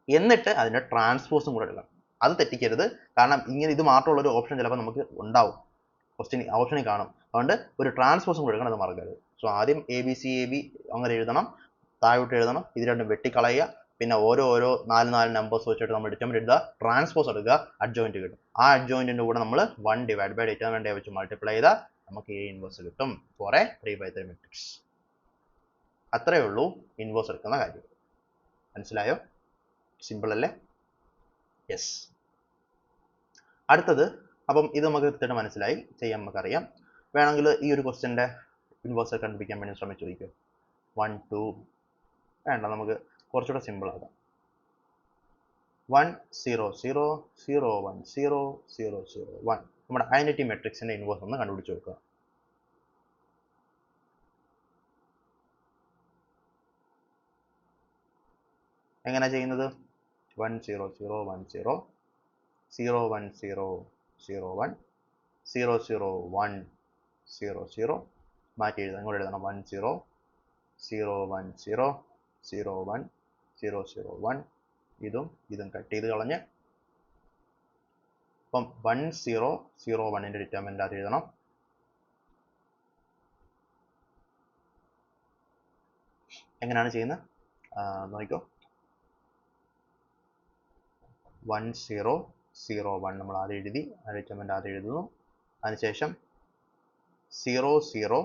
എന്നിട്ട് അതിന്റെ ട്രാൻസ്പോസും കൂടെ എടുക്കണം. അത് തെറ്റിക്കരുത്, കാരണം ഇങ്ങനെ ഇത് മാത്രമുള്ള ഒരു ഓപ്ഷൻ ചിലപ്പോൾ നമുക്ക് ഉണ്ടാവും, ഓപ്ഷനിൽ കാണും. അതുകൊണ്ട് ഒരു ട്രാൻസ്പോസും കൂടെ എടുക്കണം, അത് മറക്കരുത്. സോ ആദ്യം ABCAB അങ്ങനെ എഴുതണം, താഴോട്ട് എഴുതണം, ഇത് രണ്ടും വെട്ടിക്കളയുക, പിന്നെ ഓരോ 4 നമ്പേഴ്സ് വെച്ചിട്ട് നമ്മൾ ഡിറ്റർമിനന്റ് എഴുതുക, ട്രാൻസ്പോസ് എടുക്കുക, അഡ്ജോയിന്റ് കിട്ടും. ആ അഡ്ജോയിന്റിന്റെ കൂടെ നമ്മൾ 1 ഡിവൈഡ് ബൈ ഡിറ്റർമിനന്റ് വെച്ച് മൾട്ടിപ്ലൈ ചെയ്താൽ നമുക്ക് A ഇൻവേഴ്സ് കിട്ടും ഫോർ എ 3/3 മെട്രിക്സ്. അത്രയേ ഉള്ളൂ ഇൻവേഴ്സ് എടുക്കുന്ന കാര്യം. മനസ്സിലായോ? സിമ്പിൾ അല്ലേ? യെസ്. അടുത്തത്, അപ്പം ഇത് നമുക്ക് കൃത്യമായിട്ട് മനസ്സിലായി, ചെയ്യാൻ നമുക്കറിയാം. വേണമെങ്കിൽ ഈ ഒരു ക്വസ്റ്റ്യൻ്റെ ഇൻവേഴ്സ് കണ്ടുപിടിക്കാൻ വേണ്ടി ശ്രമിച്ചു ചോദിക്കും. 1 2 വേണ്ട, നമുക്ക് കുറച്ചുകൂടെ സിമ്പിൾ ആകാം. 1 0 0 0 1 0 0 0 1 നമ്മുടെ ഐഡന്റിറ്റി മെട്രിക്സിന്റെ ഇൻവേഴ്സ് ഒന്ന് കണ്ടുപിടിച്ച് നോക്കുക. എങ്ങനെയാ ചെയ്യുന്നത്? 1 0 0 1 0 0 1 0 0 1 0 0 1 0 0 മാറ്റി എഴുതാം. ഇങ്ങോട്ട് എഴുതണം. 1 0 0 1 0 0 1 0 0 1 ഇതും കട്ട് ചെയ്ത് കളഞ്ഞ്, അപ്പം 1 0 0 1ന്റെ ഡിറ്റർമിനന്റ് അത് എഴുതണം. എങ്ങനെയാണ് ചെയ്യുന്നത് നോക്കിക്കോ. 1 0 0 1 നമ്മൾ ആദ്യം എഴുതി, ഡിറ്റർമിനന്റ് ആദ്യം എഴുതുന്നു. അതിനുശേഷം 0 0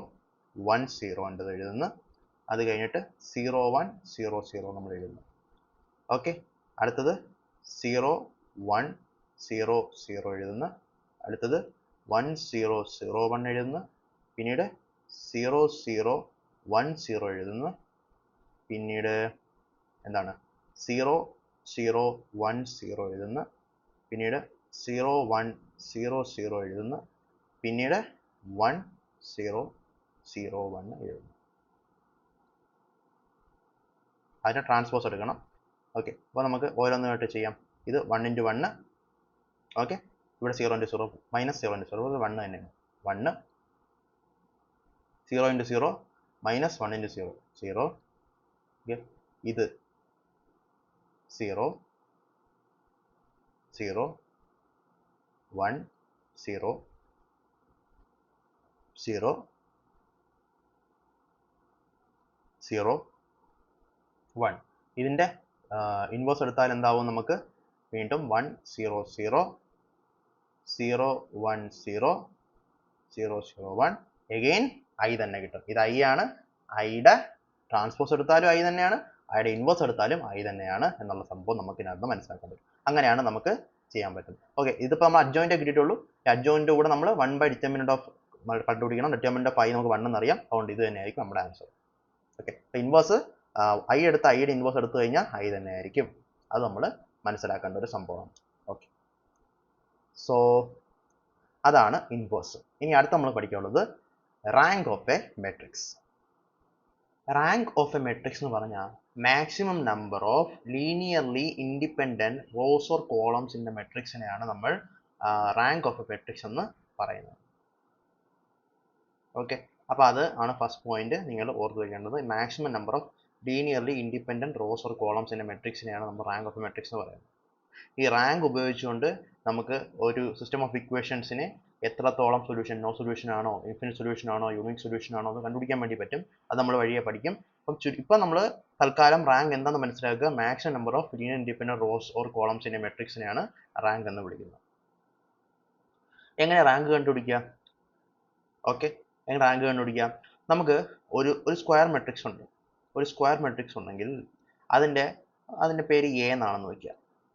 1 0 ഉണ്ട് എഴുതുന്നു. അത് കഴിഞ്ഞിട്ട് 0 1 0 0 നമ്മൾ എഴുതുന്നു. ഓക്കെ, അടുത്തത് 0 1 0 0 എഴുതുന്നു. അടുത്തത് 1 0 0 1 എഴുതുന്നു. പിന്നീട് 0 0 1 0 എഴുതുന്നു. പിന്നീട് എന്താണ് 0 0 1 0 എഴുതുന്നു. പിന്നീട് 0 1 0 0 എഴുതുന്നു. പിന്നീട് 1 0 0 1 എഴുതുന്നു. അതിന് ട്രാൻസ്പോസ് എടുക്കണം. ഓക്കെ, അപ്പോൾ നമുക്ക് ഓരോന്നായിട്ട് ചെയ്യാം. ഇത് 1 × 1. ഓക്കെ, ഇവിടെ 0 × 0 മൈനസ് 0 × 0 1 തന്നെയാണ്. 1 0 × 0 മൈനസ് 1 × 0 0. ഓക്കെ, ഇത് 0 0 1 0 0 0 1. ഇതിൻ്റെ ഇൻവേഴ്സ് എടുത്താൽ എന്താവും? നമുക്ക് വീണ്ടും 1 0 0 0 1 0 0 0 1 എഗെയിൻ ഐ തന്നെ കിട്ടും. ഇത് ഐ ആണ്. ഐയുടെ ട്രാൻസ്പോസ് എടുത്താലും ഐ തന്നെയാണ്, ഐയുടെ ഇൻവേഴ്സ് എടുത്താലും ഐ തന്നെയാണ് എന്നുള്ള സംഭവം നമുക്ക് ഇതിനകത്ത് മനസ്സിലാക്കാൻ പറ്റും. അങ്ങനെയാണ് നമുക്ക് ചെയ്യാൻ പറ്റും. ഓക്കെ, ഇതിപ്പോൾ നമ്മൾ അഡ്ജോയിൻ്റ് കിട്ടിയിട്ടുള്ളൂ. ഈ അഡ്ജോയിൻ്റെ കൂടെ നമ്മൾ 1/determinant of കണ്ടുപിടിക്കണം. determinant of ഐ നമുക്ക് 1 എന്നറിയാം. അതുകൊണ്ട് ഇത് തന്നെയായിരിക്കും നമ്മുടെ ആൻസർ. ഓക്കെ, അപ്പോൾ ഇൻവേഴ്സ് ഐ എടുത്ത് ഐയുടെ ഇൻവേഴ്സ് എടുത്തു കഴിഞ്ഞാൽ ഐ തന്നെ ആയിരിക്കും. അത് നമ്മൾ മനസ്സിലാക്കേണ്ട ഒരു സംഭവമാണ്. ഓക്കെ, സോ അതാണ് ഇൻവേഴ്സ്. ഇനി അടുത്ത് നമ്മൾ പഠിക്കാനുള്ളത് rank of a matrix. Rank of a matrix എന്ന് പറഞ്ഞാൽ maximum number of linearly independent rows or columns in a മെട്രിക്സിനെയാണ് നമ്മൾ റാങ്ക് ഓഫ് എ മെട്രിക്സ് എന്ന് പറയുന്നത്. ഓക്കെ, അപ്പോൾ അത് ആണ് ഫസ്റ്റ് പോയിന്റ് നിങ്ങൾ ഓർത്ത് വയ്ക്കേണ്ടത്. Maximum number of linearly independent rows or columns in a മെട്രിക്സിനെയാണ് നമ്മൾ റാങ്ക് ഓഫ് എ മെട്രിക്സ് എന്ന് പറയുന്നത്. ഈ റാങ്ക് ഉപയോഗിച്ചുകൊണ്ട് നമുക്ക് ഒരു സിസ്റ്റം ഓഫ് ഇക്വേഷൻസിനെ എത്രത്തോളം സൊല്യൂഷൻ, നോ സൊല്യൂഷൻ ആണോ, ഇൻഫിനിറ്റ് സൊല്യൂഷൻ ആണോ, യൂണിക് സൊല്യൂഷൻ ആണോ എന്ന് കണ്ടുപിടിക്കാൻ വേണ്ടി പറ്റും. അത് നമ്മൾ വഴിയെ പഠിക്കും. അപ്പം ഇപ്പം നമ്മൾ തൽക്കാലം റാങ്ക് എന്താണെന്ന് മനസ്സിലാക്കുക. Maximum number of linear independent rows or columns in a മെട്രിക്സിനെയാണ് റാങ്ക് എന്ന് വിളിക്കുന്നത്. എങ്ങനെ റാങ്ക് കണ്ടുപിടിക്കുക? ഓക്കെ, എങ്ങനെ റാങ്ക് കണ്ടുപിടിക്കാം? നമുക്ക് ഒരു സ്ക്വയർ മെട്രിക്സ് ഉണ്ട്. ഒരു സ്ക്വയർ മെട്രിക്സ് ഉണ്ടെങ്കിൽ അതിൻ്റെ പേര് എ എന്നാണെന്ന് വയ്ക്കുക.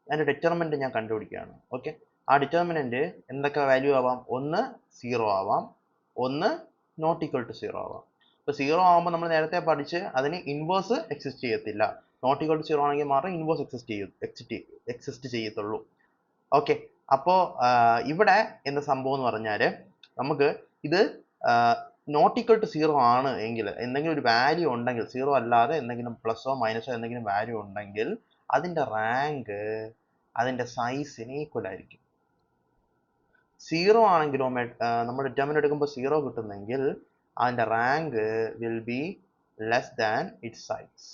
അതിൻ്റെ ഡിറ്റർമിനൻറ്റ് ഞാൻ കണ്ടുപിടിക്കുകയാണ്. ഓക്കെ, ആ ഡിറ്റർമിനൻറ്റ് എന്തൊക്കെ വാല്യൂ ആവാം? ഒന്ന് 0 ആവാം, ഒന്ന് നോട്ട് ഈക്വൽ ടു 0 ആവാം. ഇപ്പോൾ 0 ആകുമ്പോൾ നമ്മൾ നേരത്തെ പഠിച്ച് അതിന് ഇൻവേഴ്സ് എക്സിസ്റ്റ് ചെയ്യത്തില്ല. നോട്ട് ഈക്വൽ ടു 0 ആണെങ്കിൽ മാത്രമേ ഇൻവേഴ്സ് എക്സിസ്റ്റ് ചെയ്യത്തുള്ളൂ. ഓക്കെ, അപ്പോൾ ഇവിടെ എന്താ സംഭവം എന്ന് പറഞ്ഞാൽ നമുക്ക് ഇത് നോട്ട് ഈക്വൽ ടു 0 ആണ് എങ്കിൽ, എന്തെങ്കിലും ഒരു വാല്യൂ ഉണ്ടെങ്കിൽ, 0 അല്ലാതെ എന്തെങ്കിലും പ്ലസോ മൈനസോ എന്തെങ്കിലും വാല്യൂ ഉണ്ടെങ്കിൽ അതിൻ്റെ റാങ്ക് അതിൻ്റെ സൈസിന് ഈക്വൽ ആയിരിക്കും. 0 ആണെങ്കിലോ നമ്മൾ ഡിറ്റർമിനൻ്റ് എടുക്കുമ്പോൾ 0 കിട്ടുന്നെങ്കിൽ അതിൻ്റെ rank will be less than it's size.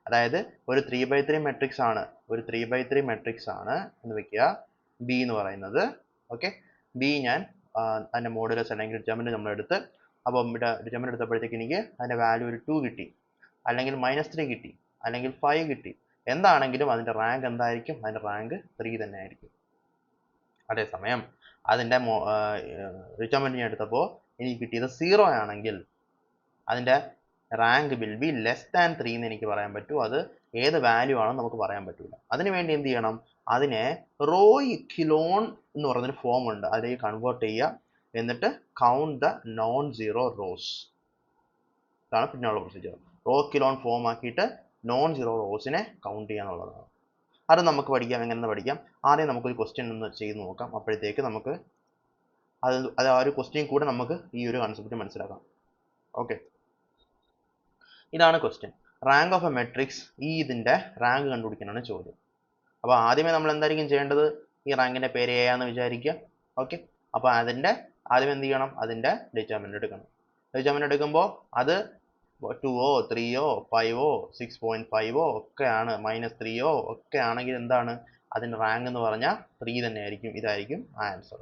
അതായത് ഒരു 3/3 മെട്രിക്സ് ആണ്, ഒരു 3/3 മെട്രിക്സ് ആണ് എന്ന് വെക്കുക ബി എന്ന് പറയുന്നത്. ഓക്കെ, ബി ഞാൻ അതിൻ്റെ മോഡുലസ് അല്ലെങ്കിൽ ഡിറ്റർമിനൻ്റ് നമ്മൾ എടുത്ത്, അപ്പം ഇവിടെ ഡിറ്റർമിനൻ്റ് എടുത്തപ്പോഴത്തേക്ക് എനിക്ക് അതിൻ്റെ വാല്യൂ ഒരു 2 കിട്ടി, അല്ലെങ്കിൽ -3 കിട്ടി, അല്ലെങ്കിൽ 5 കിട്ടി. എന്താണെങ്കിലും അതിൻ്റെ റാങ്ക് എന്തായിരിക്കും? അതിൻ്റെ റാങ്ക് 3 തന്നെ ആയിരിക്കും. അതേസമയം അതിൻ്റെ ഡിറ്റർമിനൻ്റ് ഞാൻ എടുത്തപ്പോൾ എനിക്ക് കിട്ടിയത് 0 ആണെങ്കിൽ അതിൻ്റെ rank will be less than 3 എന്ന് എനിക്ക് പറയാൻ പറ്റൂ. അത് ഏത് വാല്യൂ ആണെന്ന് നമുക്ക് പറയാൻ പറ്റില്ല. അതിന് വേണ്ടി എന്ത് ചെയ്യണം? അതിനെ റോ ഇക്വിലോൺ എന്ന് പറയുന്നൊരു ഫോം ഉണ്ട്, അതിലേക്ക് കൺവേർട്ട് ചെയ്യുക. എന്നിട്ട് count the non zero rose. ഇതാണ് പിന്നെയുള്ള പ്രൊസീജിയർ. റോ ഇക്വിലോൺ ഫോം ആക്കിയിട്ട് നോൺ സീറോ റോസിനെ കൗണ്ട് ചെയ്യുക എന്നുള്ളതാണ്. അത് നമുക്ക് പഠിക്കാം. എങ്ങനെയെന്ന് പഠിക്കാം. ആദ്യം നമുക്കൊരു ക്വസ്റ്റ്യൻ ഒന്ന് ചെയ്ത് നോക്കാം. അപ്പോഴത്തേക്ക് നമുക്ക് അത് ആ ഒരു ക്വസ്റ്റ്യൻ കൂടെ നമുക്ക് ഈ ഒരു കൺസെപ്റ്റ് മനസ്സിലാക്കാം. ഓക്കെ, ഇതാണ് question. Rank of a matrix, ഇതിൻ്റെ റാങ്ക് കണ്ടുപിടിക്കാനാണ് ചോദ്യം. അപ്പോൾ ആദ്യമേ നമ്മൾ എന്തായിരിക്കും ചെയ്യേണ്ടത്? ഈ റാങ്കിൻ്റെ പേര് എ ആണെന്ന് വിചാരിക്കുക. ഓക്കെ, അപ്പോൾ ആദ്യം എന്ത് ചെയ്യണം? അതിൻ്റെ ഡിറ്റർമിനൻ്റ് എടുക്കണം. ഡിറ്റർമിനൻ്റ് എടുക്കുമ്പോൾ അത് 2ഓ 3ഓ 5ഓ 6.5ഓ ഒക്കെയാണ്, -3ഓ ഒക്കെ ആണെങ്കിൽ എന്താണ് അതിൻ്റെ റാങ്ക് എന്ന് പറഞ്ഞാൽ 3 തന്നെ ആയിരിക്കും. ഇതായിരിക്കും ആൻസർ.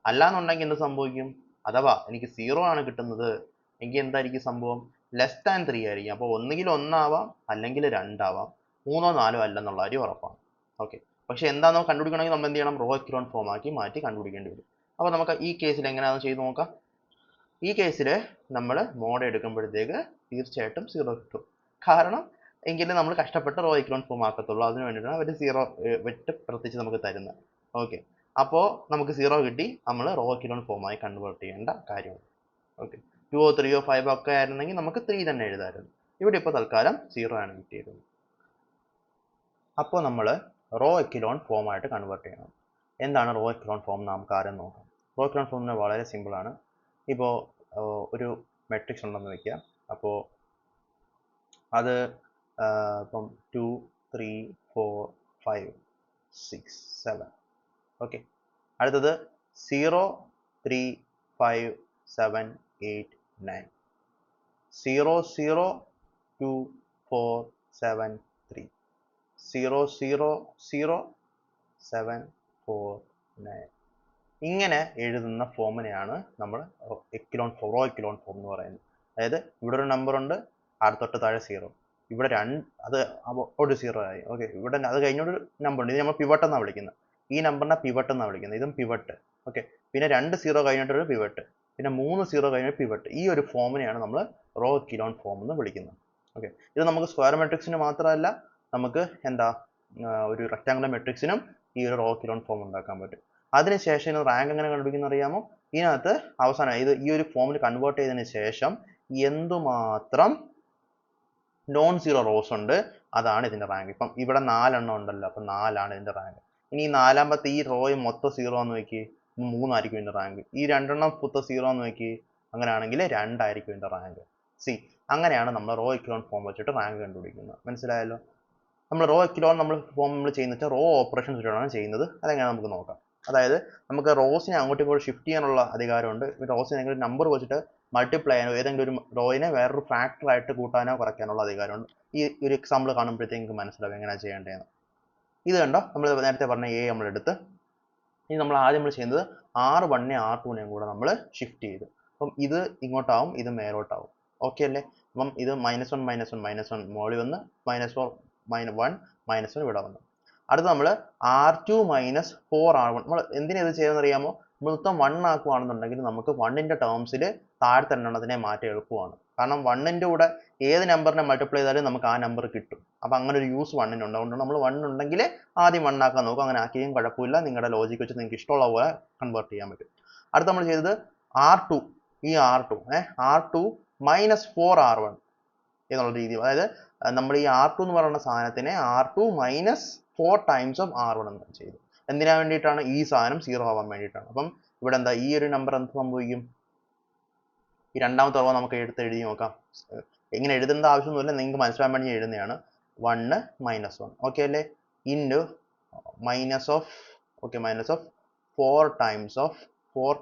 അല്ലാന്നുണ്ടെങ്കിൽ എന്ത് സംഭവിക്കും? അഥവാ എനിക്ക് 0 ആണ് കിട്ടുന്നത് എങ്കിൽ എന്തായിരിക്കും സംഭവം? ലെസ് ദാൻ 3 ആയിരിക്കും. അപ്പോൾ ഒന്നുകിൽ 1 ആവാം, അല്ലെങ്കിൽ 2 ആവാം, 3ഓ 4ഓ അല്ലെന്നുള്ള കാര്യം ഉറപ്പാണ്. ഓക്കെ, പക്ഷെ എന്താണെന്ന് കണ്ടുപിടിക്കണമെങ്കിൽ നമ്മൾ എന്ത് ചെയ്യണം, റോ എക്കലോൺ ഫോം ആക്കി മാറ്റി കണ്ടുപിടിക്കേണ്ടി വരും. അപ്പോൾ നമുക്ക് ഈ കേസിൽ എങ്ങനെയാണെന്ന് ചെയ്ത് നോക്കാം. ഈ കേസിൽ നമ്മൾ മോഡ് എടുക്കുമ്പോഴത്തേക്ക് തീർച്ചയായിട്ടും 0 കിട്ടും. കാരണം എങ്കിലും നമ്മൾ കഷ്ടപ്പെട്ട് റോ എക്കലോൺ ഫോം ആക്കത്തുള്ളൂ. അതിന് വേണ്ടിയിട്ടാണ് അവർ 0 വെട്ട് പ്രത്യേകിച്ച് നമുക്ക് തരുന്നത്. ഓക്കെ, അപ്പോൾ നമുക്ക് 0 കിട്ടി. നമ്മൾ റോ എക്കലോൺ ഫോം ആയി കൺവേർട്ട് ചെയ്യേണ്ട കാര്യമാണ്. ഓക്കെ, 2 3 5 ഒക്കെ ആയിരുന്നെങ്കിൽ നമുക്ക് 3 തന്നെ എഴുതാമായിരുന്നു. ഇവിടെ ഇപ്പോൾ തൽക്കാലം 0 ആണ് കിട്ടിയത്. അപ്പോൾ നമ്മൾ റോ എക്കലോൺ ഫോം ആയിട്ട് കൺവേർട്ട് ചെയ്യണം. എന്താണ് റോ എക്കലോൺ ഫോം നമുക്ക് ആരും നോക്കാം. റോ എക്കലോൺ ഫോമിന് വളരെ സിമ്പിളാണ്. ഇപ്പോൾ ഒരു മെട്രിക്സ് ഉണ്ടെന്ന് വയ്ക്കുക. അപ്പോൾ അത് ഇപ്പം 2 3 4 5 6 7. ഓക്കെ, അടുത്തത് 0 3 5 7 8 9. 0 0 2 4 7 3. 0 0 0 7 4 9. ഇങ്ങനെ എഴുതുന്ന ഫോമിനെയാണ് നമ്മൾ റോ എക്കലോൺ ഫോം എന്ന് പറയുന്നത്. അതായത് ഇവിടെ ഒരു നമ്പർ ഉണ്ട്, അടുത്തൊട്ട് താഴെ 0, ഇവിടെ അത് ഒരു 0 ആയി. ഓക്കെ, ഇവിടെ അത് കഴിഞ്ഞൊരു നമ്പർ ഉണ്ട്, ഇത് നമ്മൾ പിവട്ട് എന്നാണ് വിളിക്കുന്നത്. ഈ നമ്പറിനെ പിവട്ട് എന്നാണ് വിളിക്കുന്നത്, ഇതും പിവട്ട്. ഓക്കെ, പിന്നെ 2 0 കഴിഞ്ഞിട്ടൊരു പിവട്ട്, പിന്നെ 3 0 കഴിഞ്ഞൊരു പിവട്ട്. ഈ ഒരു ഫോമിനെയാണ് നമ്മൾ റോ എക്കലോൺ ഫോം എന്ന് വിളിക്കുന്നത്. ഓക്കെ, ഇത് നമുക്ക് സ്ക്വയർ മെട്രിക്സിന് മാത്രമല്ല, നമുക്ക് എന്താ ഒരു റെക്ടാങ്കുലർ മെട്രിക്സിനും ഈ ഒരു റോ എക്കലോൺ ഫോം ഉണ്ടാക്കാൻ പറ്റും. അതിനുശേഷം റാങ്ക് എങ്ങനെ കണ്ടുപിടിക്കുന്ന അറിയാമോ? ഇതിനകത്ത് അവസാനം ഈ ഒരു ഫോമിൽ കൺവേർട്ട് ചെയ്തതിന് ശേഷം എന്തുമാത്രം നോൺ സീറോ റോസ് ഉണ്ട് അതാണ് ഇതിന്റെ റാങ്ക്. ഇപ്പം ഇവിടെ 4 എണ്ണം ഉണ്ടല്ലോ, അപ്പം 4 ആണ് ഇതിന്റെ റാങ്ക്. ഇനി ഈ 4ാമത്തെ ഈ റോയും മൊത്തം 0 എന്ന് നോക്കി, 3 ആയിരിക്കും ഇതിന്റെ റാങ്ക്. ഈ 2 എണ്ണം മൊത്തം 0 എന്ന് നോക്കി, അങ്ങനെയാണെങ്കിൽ 2 ആയിരിക്കും ഇതിന്റെ റാങ്ക്. അങ്ങനെയാണ് നമ്മൾ റോ എക്കലോൺ ഫോം വെച്ചിട്ട് റാങ്ക് കണ്ടുപിടിക്കുന്നത്. മനസ്സിലായല്ലോ? നമ്മൾ റോ എക്കലോൺ ഫോം ചെയ്യുന്ന വെച്ചാൽ റോ ഓപ്പറേഷൻസ് വെച്ചിട്ടാണ് ചെയ്യുന്നത്. അതെങ്ങനെ നമുക്ക് നോക്കാം. അതായത് നമുക്ക് റോസിനെ അങ്ങോട്ടും ഇങ്ങോട്ടും ഷിഫ്റ്റ് ചെയ്യാനുള്ള അധികാരമുണ്ട്. റോസിനെ ഏതെങ്കിലും നമ്പർ വെച്ചിട്ട് മൾട്ടിപ്ലൈ ചെയ്യാനോ ഏതെങ്കിലും ഒരു റോയിനെ വേറൊരു ഫാക്ടർ ആയിട്ട് കൂട്ടാനോ കുറയ്ക്കാനുള്ള അധികാരമുണ്ട്. ഈ ഒരു എക്സാമ്പിൾ കാണുമ്പോഴത്തേക്ക് നിങ്ങൾക്ക് മനസ്സിലാവും എങ്ങനെയാണ് ചെയ്യേണ്ടതെന്ന്. ഇത് കണ്ടോ, നമ്മൾ നേരത്തെ പറഞ്ഞ A നമ്മൾ എടുത്ത്, ഇനി നമ്മൾ ആദ്യം ചെയ്യുന്നത് R1നെ R2നെയും കൂടെ നമ്മൾ ഷിഫ്റ്റ് ചെയ്തു. അപ്പം ഇത് ഇങ്ങോട്ടാവും, ഇത് മേലോട്ടാവും. ഓക്കെ അല്ലേ? അപ്പം ഇത് -1 -1 മോളിൽ വന്ന് -4 -1 -1 ഇവിടെ വന്നു. അടുത്ത നമ്മൾ R2 - 4R1. നമ്മൾ എന്തിനാ ഇത് ചെയ്യുന്നത് അറിയാമോ? മൊത്തം 1 ആക്കുകയാണെന്നുണ്ടെങ്കിൽ നമുക്ക് 1ന്റെ ടേംസിൽ താഴത്തെ എണ്ണത്തിനെ മാറ്റി എളുപ്പമാണ്. കാരണം 1ന്റെ കൂടെ ഏത് നമ്പറിനെ മൾട്ടിപ്ലൈ ചെയ്താലും നമുക്ക് ആ നമ്പർ കിട്ടും. അപ്പം അങ്ങനെ ഒരു യൂസ് 1നുണ്ട്. അതുകൊണ്ട് നമ്മൾ 1 ഉണ്ടെങ്കിൽ ആദ്യം 1 ആക്കാൻ നോക്കും. അങ്ങനെ ആക്കിയും കുഴപ്പമില്ല, നിങ്ങളുടെ ലോജിക്ക് വെച്ച് നിങ്ങൾക്ക് ഇഷ്ടമുള്ള പോലെ കൺവേർട്ട് ചെയ്യാൻ പറ്റും. അടുത്ത നമ്മൾ ചെയ്തത് R2, ഈ R2 R2 - 4R1 എന്നുള്ള രീതി. അതായത് നമ്മൾ ഈ R2 എന്ന് പറയുന്ന സാധനത്തിനെ R2 - 4 times of R1 എന്ന് ചെയ്തു. എന്തിനാ വേണ്ടിയിട്ടാണ്? ഈ സാധനം 0 ആവാൻ വേണ്ടിയിട്ടാണ്. അപ്പം ഇവിടെ എന്താ, ഈ ഒരു നമ്പർ എന്ത് സംഭവിക്കും? ഈ രണ്ടാമത്തെ റോ നമുക്ക് എഴുതി നോക്കാം. എങ്ങനെ എഴുതേണ്ട ആവശ്യമൊന്നുമില്ല, നിങ്ങൾക്ക് മനസ്സിലാൻ വേണ്ടി എഴുതുന്നതാണ്. 1 - 1 ഓക്കെ അല്ലേ, into -of 4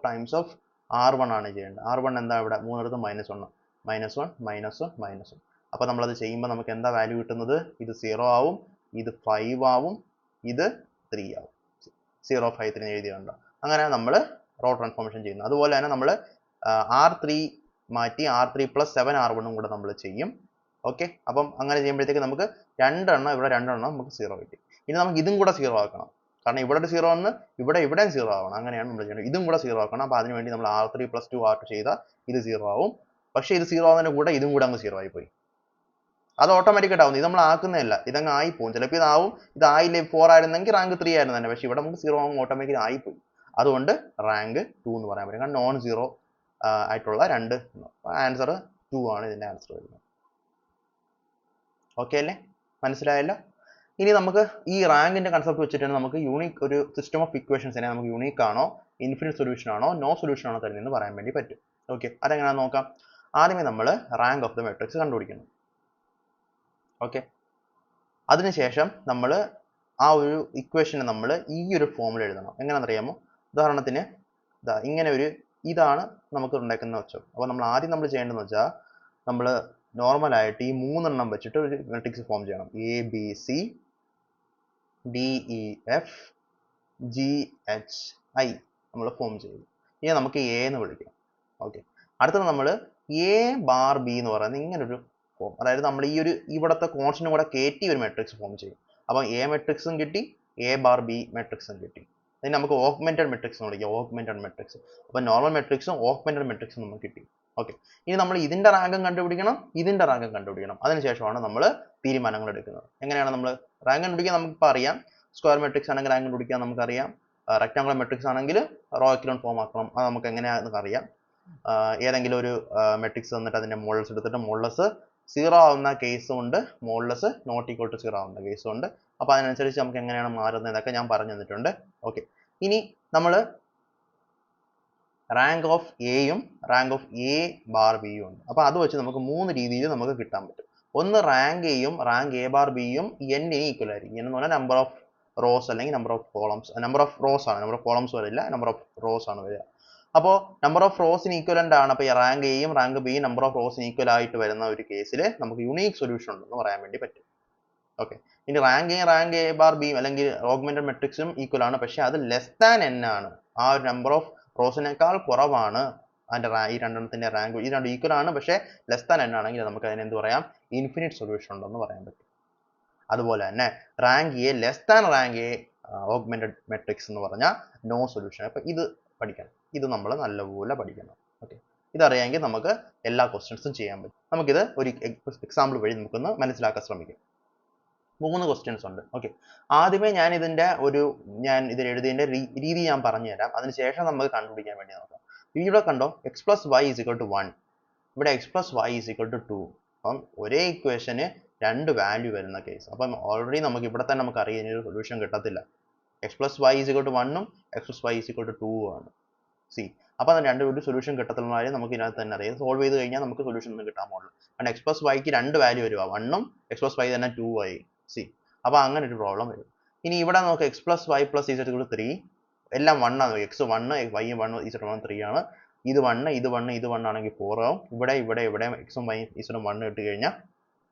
times of R1 ആണ് ചെയ്യേണ്ടത്. R1 എന്താ ഇവിടെ 3 എടുത്ത് -1 -1 -1 -1. അപ്പോൾ നമ്മളത് ചെയ്യുമ്പോൾ നമുക്ക് എന്താ വാല്യൂ കിട്ടുന്നത്? ഇത് 0 ആവും, ഇത് 5 ആവും, ഇത് 3 ആവും. 0 5 3 എഴുതിയുണ്ടോ? അങ്ങനെ നമ്മൾ റോ ട്രാൻസ്ഫോർമേഷൻ ചെയ്യുന്നു. അതുപോലെ തന്നെ നമ്മൾ R3 മാറ്റി R3 + 7R1 കൂടെ നമ്മൾ ചെയ്യും. ഓക്കെ, അപ്പം അങ്ങനെ ചെയ്യുമ്പോഴത്തേക്ക് നമുക്ക് 2 എണ്ണം ഇവിടെ 2 എണ്ണം നമുക്ക് 0 കിട്ടി. ഇനി നമുക്ക് ഇതും കൂടെ 0 ആക്കണം. കാരണം ഇവിടെ ഒരു 0 വന്ന് ഇവിടെയും 0 ആവണം. അങ്ങനെയാണ് നമ്മൾ ചെയ്യുന്നത്. ഇതും കൂടെ 0 ആക്കണം. അപ്പോൾ അതിനുവേണ്ടി നമ്മൾ R3 + 2R2 ചെയ്താൽ ഇത് 0 ആവും. പക്ഷേ ഇത് 0 ആവുന്നതിന് കൂടെ ഇതും കൂടെ അങ്ങ് 0 ആയി പോയി. അത് ഓട്ടോമാറ്റിക് ആവും. ഇത് നമ്മൾ ആക്കുന്നതല്ല, ഇതങ്ങ് ആയിപ്പോവും. ചിലപ്പോൾ ഇതാവും, ഇതായില്ലേ 4 ആയിരുന്നെങ്കിൽ റാങ്ക് 3 ആയിരുന്നു തന്നെ. പക്ഷേ ഇവിടെ നമുക്ക് 0 ആവുമ്പോൾ ഓട്ടോമാറ്റിക് ആയിപ്പോയി. അതുകൊണ്ട് റാങ്ക് 2 എന്ന് പറയാൻ പറ്റും. കാരണം നോൺ 0 ആയിട്ടുള്ള 2 ആൻസർ 2 ആണ് ഇതിന്റെ ആൻസർ വരുന്നത്. ഓക്കെ അല്ലേ? മനസ്സിലായല്ലോ? ഇനി നമുക്ക് ഈ റാങ്കിന്റെ കൺസെപ്റ്റ് വെച്ചിട്ട് നമുക്ക് യൂണിക് ഒരു സിസ്റ്റം ഓഫ് ഇക്വേഷൻസിനെ നമുക്ക് യൂണിക് ആണോ, ഇൻഫിനിറ്റ് സൊല്യൂഷൻ ആണോ, നോ സൊല്യൂഷൻ ആണോ തരുന്നതെന്ന് പറയാൻ വേണ്ടി പറ്റും. ഓക്കെ, അതെങ്ങനെയാണെന്ന് നോക്കാം. ആദ്യമേ നമ്മൾ റാങ്ക് ഓഫ് ദ മെട്രിക്സ് കണ്ടുപിടിക്കണം. ഓക്കെ, അതിനുശേഷം നമ്മൾ ആ ഒരു ഇക്വേഷനെ നമ്മൾ ഈ ഒരു ഫോമിൽ എഴുതണം. എങ്ങനെയാണെന്നറിയാമോ? ഉദാഹരണത്തിന് ഇങ്ങനെ ഒരു ഇതാണ് നമുക്ക് ഉണ്ടാക്കുന്ന വെച്ചോ. അപ്പോൾ നമ്മൾ ആദ്യം ചെയ്യേണ്ടതെന്ന് വെച്ചാൽ നമ്മൾ നോർമലായിട്ട് ഈ 3 എണ്ണം വെച്ചിട്ട് ഒരു മെട്രിക്സ് ഫോം ചെയ്യണം. ABC DEF GHI നമ്മൾ ഫോം ചെയ്തു. ഇനി നമുക്ക് A എന്ന് വിളിക്കാം. ഓക്കെ, അടുത്തത് നമ്മൾ A⁻B എന്ന് പറയുന്നത് ഇങ്ങനൊരു ഫോം. അതായത് നമ്മൾ ഈ ഒരു ഇവിടുത്തെ കോൺസ്റ്റന്റ് കൂടെ കയറ്റി ഒരു മെട്രിക്സ് ഫോം ചെയ്യും. അപ്പം A മെട്രിക്സും കിട്ടി, എ ബാർ ബി മെട്രിക്സും കിട്ടി. അതിന് നമുക്ക് ഓഗ്മെന്റഡ് മെട്രിക്സ് എന്ന് വിളിക്കാം, ഓഗ്മെന്റഡ് മെട്രിക്സ്. അപ്പോൾ നോർമൽ മെട്രിക്സും ഓഗ്മെന്റഡ് മെട്രിക്സും നമുക്ക് കിട്ടി. ഓക്കെ, ഇനി നമ്മൾ ഇതിന്റെ റാങ്കും കണ്ടുപിടിക്കണം, ഇതിന്റെ റാങ്കും കണ്ടുപിടിക്കണം. അതിനുശേഷമാണ് നമ്മൾ തീരുമാനങ്ങൾ എടുക്കുന്നത്. എങ്ങനെയാണ് നമ്മൾ റാങ്ക് കണ്ടുപിടിക്കാൻ? നമുക്കിപ്പോൾ അറിയാം, സ്ക്വയർ മെട്രിക്സ് ആണെങ്കിൽ റാങ്ക് കണ്ടുപിടിക്കാൻ നമുക്കറിയാം. റെക്ടാങ്കുലർ മെട്രിക്സ് ആണെങ്കിൽ റോ എക്കലോൺ ഫോം ആക്കണം, അത് നമുക്ക് എങ്ങനെയാണെന്ന് അറിയാം. ഏതെങ്കിലും ഒരു മെട്രിക്സ് തന്നിട്ട് അതിന്റെ മോഡൽസ് എടുത്തിട്ട് മോഡൽസ് 0 ആവുന്ന കേസും ഉണ്ട്, മോഡൽസ് നോട്ട് ഈക്വൽ ടു 0 ആവുന്ന കേസും ഉണ്ട്. അപ്പോൾ അതിനനുസരിച്ച് നമുക്ക് എങ്ങനെയാണ് മാറുന്നത് എന്നൊക്കെ ഞാൻ പറഞ്ഞു തന്നിട്ടുണ്ട്. ഓക്കെ, ഇനി നമ്മൾ റാങ്ക് ഓഫ് എയും റാങ്ക് ഓഫ് എ ബാർ ബിയും ഉണ്ട്. അപ്പോൾ അത് വെച്ച് നമുക്ക് 3 രീതിയിൽ നമുക്ക് കിട്ടാൻ പറ്റും. ഒന്ന് റാങ്ക് എയും റാങ്ക് എ ബാർ ബിയും n-ന് ഈക്വൽ ആയിരിക്കും. n എന്ന് പറഞ്ഞാൽ നമ്പർ ഓഫ് റോസ് അല്ലെങ്കിൽ number of columns, number of rows ആണ്, നമ്പർ ഓഫ് കോളംസ് വരില്ല, നമ്പർ ഓഫ് റോസ് ആണ് വരിക. അപ്പോൾ നമ്പർ ഓഫ് റോസിന് ഈക്വലന്റ് ആണ്. അപ്പോൾ ഈ റാങ്ക് എയും റാങ്ക് ബിയും നമ്പർ ഓഫ് റോസിന് ഈക്വൽ ആയിട്ട് വരുന്ന ഒരു കേസിൽ നമുക്ക് യുണീക് സൊല്യൂഷൻ ഉണ്ടെന്ന് പറയാൻ വേണ്ടി പറ്റും. ഓക്കെ, ഇനി റാങ്ക് എ ബാർ ബിയും അല്ലെങ്കിൽ ഓഗ്മെന്റഡ് മെട്രിക്സും ഈക്വൽ ആണ്, പക്ഷേ അത് ലെസ് ദാൻ n ആണ്. ആ ഒരു നമ്പർ ഓഫ് റോസിനേക്കാൾ കുറവാണ് അതിന്റെ ഈ രണ്ടെണ്ണത്തിന്റെ റാങ്ക്. ഈ രണ്ട് ഈക്വൽ ആണ്, പക്ഷേ ലെസ് ദാൻ n ആണെങ്കിൽ നമുക്ക് അതിന് എന്ത് പറയാം? ഇൻഫിനിറ്റ് സൊല്യൂഷൻ ഉണ്ടെന്ന് പറയാൻ പറ്റും. അതുപോലെ തന്നെ rank A less than rank A augmented matrix എന്ന് പറഞ്ഞാൽ നോ സൊല്യൂഷൻ. അപ്പൊ ഇത് പഠിക്കണം, ഇത് നമ്മൾ നല്ലപോലെ പഠിക്കണം. ഓക്കെ, ഇതറിയാമെങ്കിൽ നമുക്ക് എല്ലാ ക്വസ്റ്റ്യൻസും ചെയ്യാൻ പറ്റും. നമുക്കിത് ഒരു എക്സാമ്പിൾ വഴി നമുക്കൊന്ന് മനസ്സിലാക്കാൻ ശ്രമിക്കാം. 3 ക്വസ്റ്റ്യൻസ് ഉണ്ട്. ഓക്കെ, ആദ്യമേ ഞാൻ ഇതിൽ എഴുതിയതിന്റെ രീതി ഞാൻ പറഞ്ഞു തരാം, അതിനുശേഷം നമുക്ക് കണ്ടുപിടിക്കാൻ വേണ്ടി നോക്കാം. ഇവിടെ കണ്ടോ, X plus Y is equal to 1, ഇവിടെ X plus Y is equal to 2. അപ്പം ഒരേ ഇക്വേഷന് 2 വാല്യൂ വരുന്ന കേസ്. അപ്പം ഓൾറെഡി നമുക്ക് ഇവിടെ തന്നെ നമുക്ക് അറിയാം ഒരു സൊല്യൂഷൻ കിട്ടത്തില്ല. X plus Y is equal to 1ഉം X plus Y is equal to 2 ആണ്. സി, അപ്പം ഒരു സൊല്യൂഷൻ കിട്ടത്തില്ല നമുക്ക് ഇതിനകത്ത് തന്നെ അറിയാം. സോൾവ് ചെയ്ത് കഴിഞ്ഞാൽ നമുക്ക് സൊല്യൂഷൻ ഒന്നും കിട്ടാൻ പോകുള്ളൂ. കാരണം എക്സ് പ്ലസ് വൈക്ക് 2 വാല്യൂ വരുക, 1ഉം എക്സ് പ്ലസ് വൈ തന്നെ 2 ആയി. സി, അപ്പോൾ അങ്ങനെ ഒരു പ്രോബ്ലം വരും. ഇനി ഇവിടെ നമുക്ക് x plus y plus z equal to 3, എല്ലാം 1 ആണ്. എക്സ് 1, വൈ 1, ഇസഡ് 1, 3 ആണ്. ഇത് 1, ഇത് 1, ഇത് 1 ആണെങ്കിൽ 4 ആവും. ഇവിടെ എക്സും വൈ ഇസഡും 1 ഇട്ട് കഴിഞ്ഞാൽ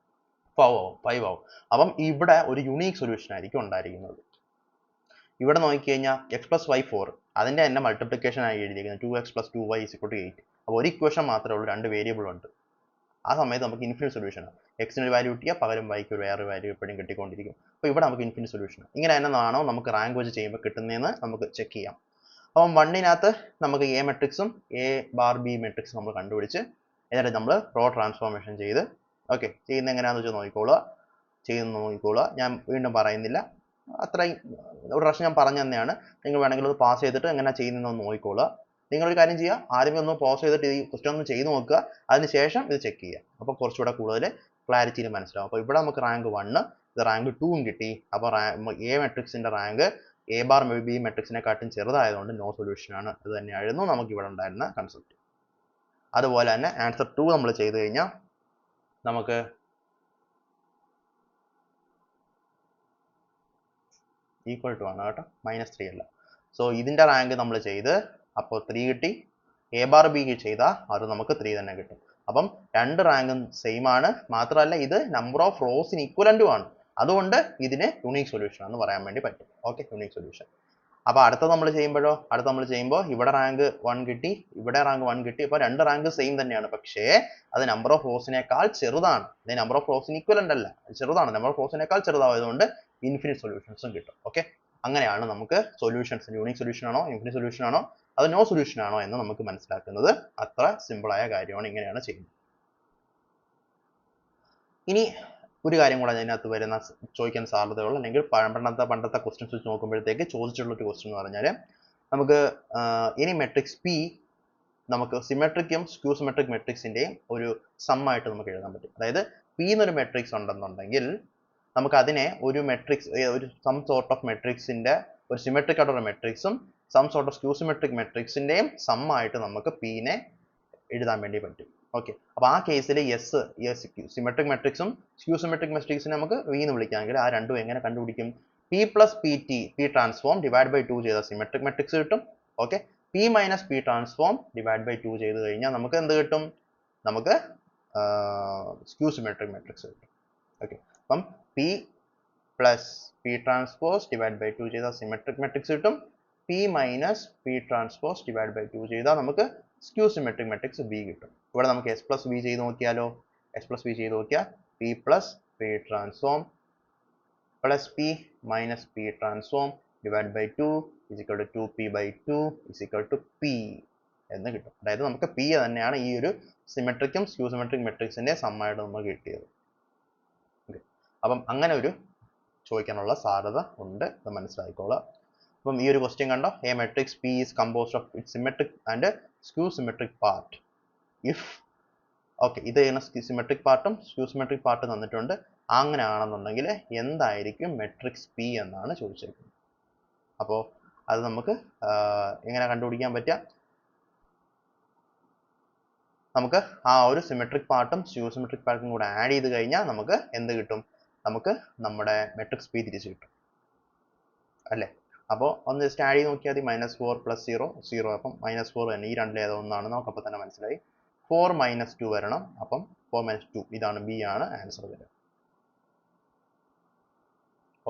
5 ആവും. അപ്പം ഇവിടെ ഒരു യുണീക് സൊല്യൂഷൻ ആയിരിക്കും ഉണ്ടായിരിക്കുന്നത്. ഇവിടെ നോക്കിക്കഴിഞ്ഞാൽ എക്സ് പ്ലസ് വൈ 4, അതിന്റെ തന്നെ മൾട്ടിപ്ലിക്കേഷൻ ആയി എഴുതിയിരിക്കുന്നത് 2x plus 2y is equal to 8. അപ്പോൾ ഒരു ഇക്വേഷൻ മാത്രമേ ഉള്ളൂ, 2 വേരിയബിൾ ഉണ്ട്. ആ സമയത്ത് നമുക്ക് ഇൻഫിനിറ്റ് സൊല്യൂഷൻ ആണ്. എക്സിന് ഒരു വാല്യൂ കിട്ടിയാൽ പകരം വൈക്ക് വേറെ വാല്യൂ എപ്പോഴും കിട്ടിക്കൊണ്ടിരിക്കും. അപ്പോൾ ഇവിടെ നമുക്ക് ഇൻഫിനിറ്റ് സൊല്യൂഷൻ. ഇങ്ങനെ തന്നെയാണോ നമുക്ക് റാങ്ക് വെച്ച് ചെയ്യുമ്പോൾ കിട്ടുന്നതെന്ന് നമുക്ക് ചെക്ക് ചെയ്യാം. അപ്പം 1-നകത്ത് നമുക്ക് എ മെട്രിക്സും എ ബാർ ബി മെട്രിക്സും നമ്മൾ കണ്ടുപിടിച്ച് എന്നിട്ട് നമ്മൾ റോ ട്രാൻസ്ഫോർമേഷൻ ചെയ്ത് ചെയ്യുന്ന എങ്ങനെയാണെന്ന് വെച്ചാൽ നോക്കിക്കോളുക. ഞാൻ വീണ്ടും പറയുന്നില്ല, അത്രയും ഒരു പ്രാവശ്യം ഞാൻ പറഞ്ഞു തന്നെയാണ്. നിങ്ങൾ വേണമെങ്കിൽ അത് പാസ് ചെയ്തിട്ട് എങ്ങനെ ചെയ്യുന്നതെന്ന് നോക്കിക്കോളുക. നിങ്ങളൊരു കാര്യം ചെയ്യുക, ആദ്യമേ ഒന്ന് പോസ് ചെയ്തിട്ട് ഈ ക്വസ്റ്റ്യൻ ഒന്ന് ചെയ്ത് നോക്കുക, അതിനുശേഷം ഇത് ചെക്ക് ചെയ്യുക. അപ്പോൾ കുറച്ചുകൂടെ കൂടുതൽ ക്ലാരിറ്റിയിൽ മനസ്സിലാവും. അപ്പോൾ ഇവിടെ നമുക്ക് റാങ്ക് 1, ഇത് റാങ്ക് 2ഉം കിട്ടി. അപ്പോൾ എ മെട്രിക്സിന്റെ റാങ്ക് എ ബാർ ബി മെട്രിക്സിനെക്കാട്ടും ചെറുതായതുകൊണ്ട് നോ സൊല്യൂഷൻ ആണ്. ഇത് തന്നെയായിരുന്നു നമുക്ക് ഇവിടെ ഉണ്ടായിരുന്ന കൺസെപ്റ്റ്. അതുപോലെ തന്നെ ആൻസർ 2 നമ്മൾ ചെയ്ത് കഴിഞ്ഞാൽ നമുക്ക് ഈക്വൽ ടു ആണ് കേട്ടോ, -3 അല്ല. സോ ഇതിന്റെ റാങ്ക് നമ്മൾ ചെയ്ത് അപ്പോൾ 3 കിട്ടി. എ ബാർ ബി ചെയ്താൽ അത് നമുക്ക് 3 തന്നെ കിട്ടും. അപ്പം 2 റാങ്കും സെയിം ആണ്. മാത്രമല്ല ഇത് നമ്പർ ഓഫ് റോസിന് ഈക്വലന്റും ആണ്. അതുകൊണ്ട് ഇതിന് യുണീക് സൊല്യൂഷൻ എന്ന് പറയാൻ വേണ്ടി പറ്റും. Okay, unique solution. അപ്പോൾ അടുത്ത നമ്മൾ ചെയ്യുമ്പോൾ ഇവിടെ റാങ്ക് 1 കിട്ടി, ഇവിടെ റാങ്ക് 1 കിട്ടി. അപ്പോൾ 2 റാങ്ക് സെയിം തന്നെയാണ്, പക്ഷേ അത് നമ്പർ ഓഫ് റോസിനേക്കാൾ ചെറുതാണ്. ഇത് നമ്പർ ഓഫ് റോസിന് ഈക്വലന്റ് അല്ല, ചെറുതാണ്. നമ്പർ ഓഫ് റോസിനേക്കാൾ ചെറുതായതുകൊണ്ട് ഇൻഫിനിറ്റ് സൊല്യൂഷൻസും കിട്ടും. ഓക്കെ, അങ്ങനെയാണ് നമുക്ക് സൊല്യൂഷൻസ് യുണീക് സൊല്യൂഷൻ ആണോ ഇൻഫിനിറ്റ് സൊല്യൂഷൻ ആണോ അത് നോ സൊല്യൂഷൻ ആണോ എന്ന് നമുക്ക് മനസ്സിലാക്കുന്നത്. അത്ര സിമ്പിളായ കാര്യമാണ്. ഇങ്ങനെയാണ് ചെയ്യുന്നത്. ഇനി ഒരു കാര്യം കൂടെ അതിനകത്ത് ചോദിക്കാൻ സാധ്യതയുള്ള അല്ലെങ്കിൽ പണ്ടത്തെ ക്വസ്റ്റ്യൻസ് വെച്ച് നോക്കുമ്പോഴത്തേക്ക് ചോദിച്ചിട്ടുള്ള ഒരു ക്വസ്റ്റ്യൻ എന്ന് പറഞ്ഞാൽ നമുക്ക് ഇനി മെട്രിക്സ് പി നമുക്ക് സിമെട്രിക്കും സ്ക്യൂ സിമെട്രിക് മെട്രിക്സിന്റെയും ഒരു സം ആയിട്ട് നമുക്ക് എഴുതാൻ പറ്റും. അതായത് പി എന്നൊരു മെട്രിക്സ് ഉണ്ടെന്നുണ്ടെങ്കിൽ നമുക്ക് അതിനെ ഒരു മെട്രിക്സ് ഒരു സം സോർട്ട് ഓഫ് മെട്രിക്സിന്റെ ഒരു സിമെട്രിക് ആയിട്ടുള്ള മെട്രിക്സും sum sort of skew symmetric മെട്രിക്സിന്റെയും സം ആയിട്ട് നമുക്ക് പിനെ എഴുതാൻ വേണ്ടി പറ്റും. ഓക്കെ, അപ്പോൾ ആ കേസിൽ സിമെട്രിക് മെട്രിക്സും സ്ക്യൂ സിമെട്രിക് മെട്രിക്സിനെ നമുക്ക് വി എന്ന് വിളിക്കാമെങ്കിൽ ആ രണ്ടും എങ്ങനെ കണ്ടുപിടിക്കും? P plus P T P transform divide by 2 ചെയ്ത സിമെട്രിക് മെട്രിക്സ് കിട്ടും. Okay, P minus P transform divide by 2 ചെയ്ത് കഴിഞ്ഞാൽ നമുക്ക് എന്ത് കിട്ടും? നമുക്ക് സ്ക്യൂ സിമെട്രിക് മെട്രിക്സ് കിട്ടും. ഓക്കെ, അപ്പം P plus P transpose divide by 2 ചെയ്താൽ സിമെട്രിക് മെട്രിക്സ് കിട്ടും. P minus P transpose divide by 2 ചെയ്താൽ നമുക്ക് സ്ക്യൂ സിമെട്രിക് മെട്രിക്സ് ബി കിട്ടും. ഇവിടെ നമുക്ക് എസ് പ്ലസ് ബി ചെയ്ത് നോക്കിയാലോ? എസ് പ്ലസ് ബി ചെയ്ത് നോക്കിയാൽ P plus P transform plus p minus p transform divided by 2 is equal to 2p by 2 is equal to p എന്ന് കിട്ടും. അതായത് നമുക്ക് p തന്നെയാണ് ഈ ഒരു സിമെട്രിക്കും സ്ക്യൂ സിമെട്രിക് മെട്രിക്സിന്റെ സമ്മായിട്ട് നമുക്ക് കിട്ടിയത്. അപ്പം അങ്ങനെ ഒരു ചോദിക്കാനുള്ള സാധ്യത ഉണ്ട്, അത് മനസ്സിലായിക്കോളാം. അപ്പം ഈ ഒരു ക്വസ്റ്റ്യൻ കണ്ടോ, A matrix P is composed of it symmetric and skew symmetric part if okay ഇത് സിമെട്രിക് പാർട്ടും സ്ക്യൂ സിമെട്രിക് പാർട്ടും തന്നിട്ടുണ്ട്. അങ്ങനെ ആണെന്നുണ്ടെങ്കിൽ എന്തായിരിക്കും മെട്രിക്സ് പി എന്നാണ് ചോദിച്ചിരിക്കുന്നത്. അപ്പോൾ അത് നമുക്ക് എങ്ങനെ കണ്ടുപിടിക്കാൻ പറ്റുക, നമുക്ക് ആ ഒരു സിമെട്രിക് പാർട്ടും സ്ക്യൂ സിമെട്രിക് പാർട്ടും കൂടെ ആഡ് ചെയ്ത് കഴിഞ്ഞാൽ നമുക്ക് എന്ത് കിട്ടും, നമുക്ക് നമ്മുടെ മെട്രിക്സ് പി തിരിച്ചു കിട്ടും അല്ലേ. അപ്പോൾ ഒന്ന് ജസ്റ്റ് ആഡ് ചെയ്ത് നോക്കിയാൽ മതി. -4 + 0 0, അപ്പം -4 തന്നെ, ഈ രണ്ടിൽ ഏതോ ഒന്നാണ് നമുക്ക് അപ്പോൾ തന്നെ മനസ്സിലായി. 4 - 2 വരണം, അപ്പം 4 - 2 ഇതാണ് ബി ആണ് ആൻസർ വരിക.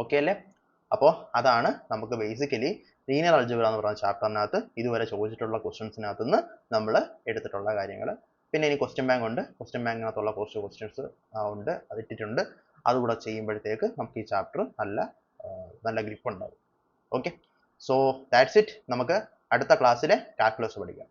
ഓക്കെ അല്ലേ. അപ്പോൾ അതാണ് നമുക്ക് ബേസിക്കലി ലീനിയർ അൾജിബ്ര എന്ന് പറയുന്ന ചാപ്റ്ററിനകത്ത് ഇതുവരെ ചോദിച്ചിട്ടുള്ള ക്വസ്റ്റ്യൻസിനകത്ത് നിന്ന് നമ്മൾ എടുത്തിട്ടുള്ള കാര്യങ്ങൾ. പിന്നെ ഇനി ക്വസ്റ്റ്യൻ ബാങ്ക് ഉണ്ട്, ക്വസ്റ്റ്യൻ ബാങ്കിനകത്തുള്ള കുറച്ച് ക്വസ്റ്റ്യൻസ് ഉണ്ട്, അത് ഇട്ടിട്ടുണ്ട്. അതുകൂടെ ചെയ്യുമ്പോഴത്തേക്ക് നമുക്ക് ഈ ചാപ്റ്റർ നല്ല ഗ്രിപ്പ് ഉണ്ടാവും. Okay, so that's it. നമുക്ക് അടുത്ത ക്ലാസ്സിലെ കാൽക്കുലസ് പഠിക്കാം.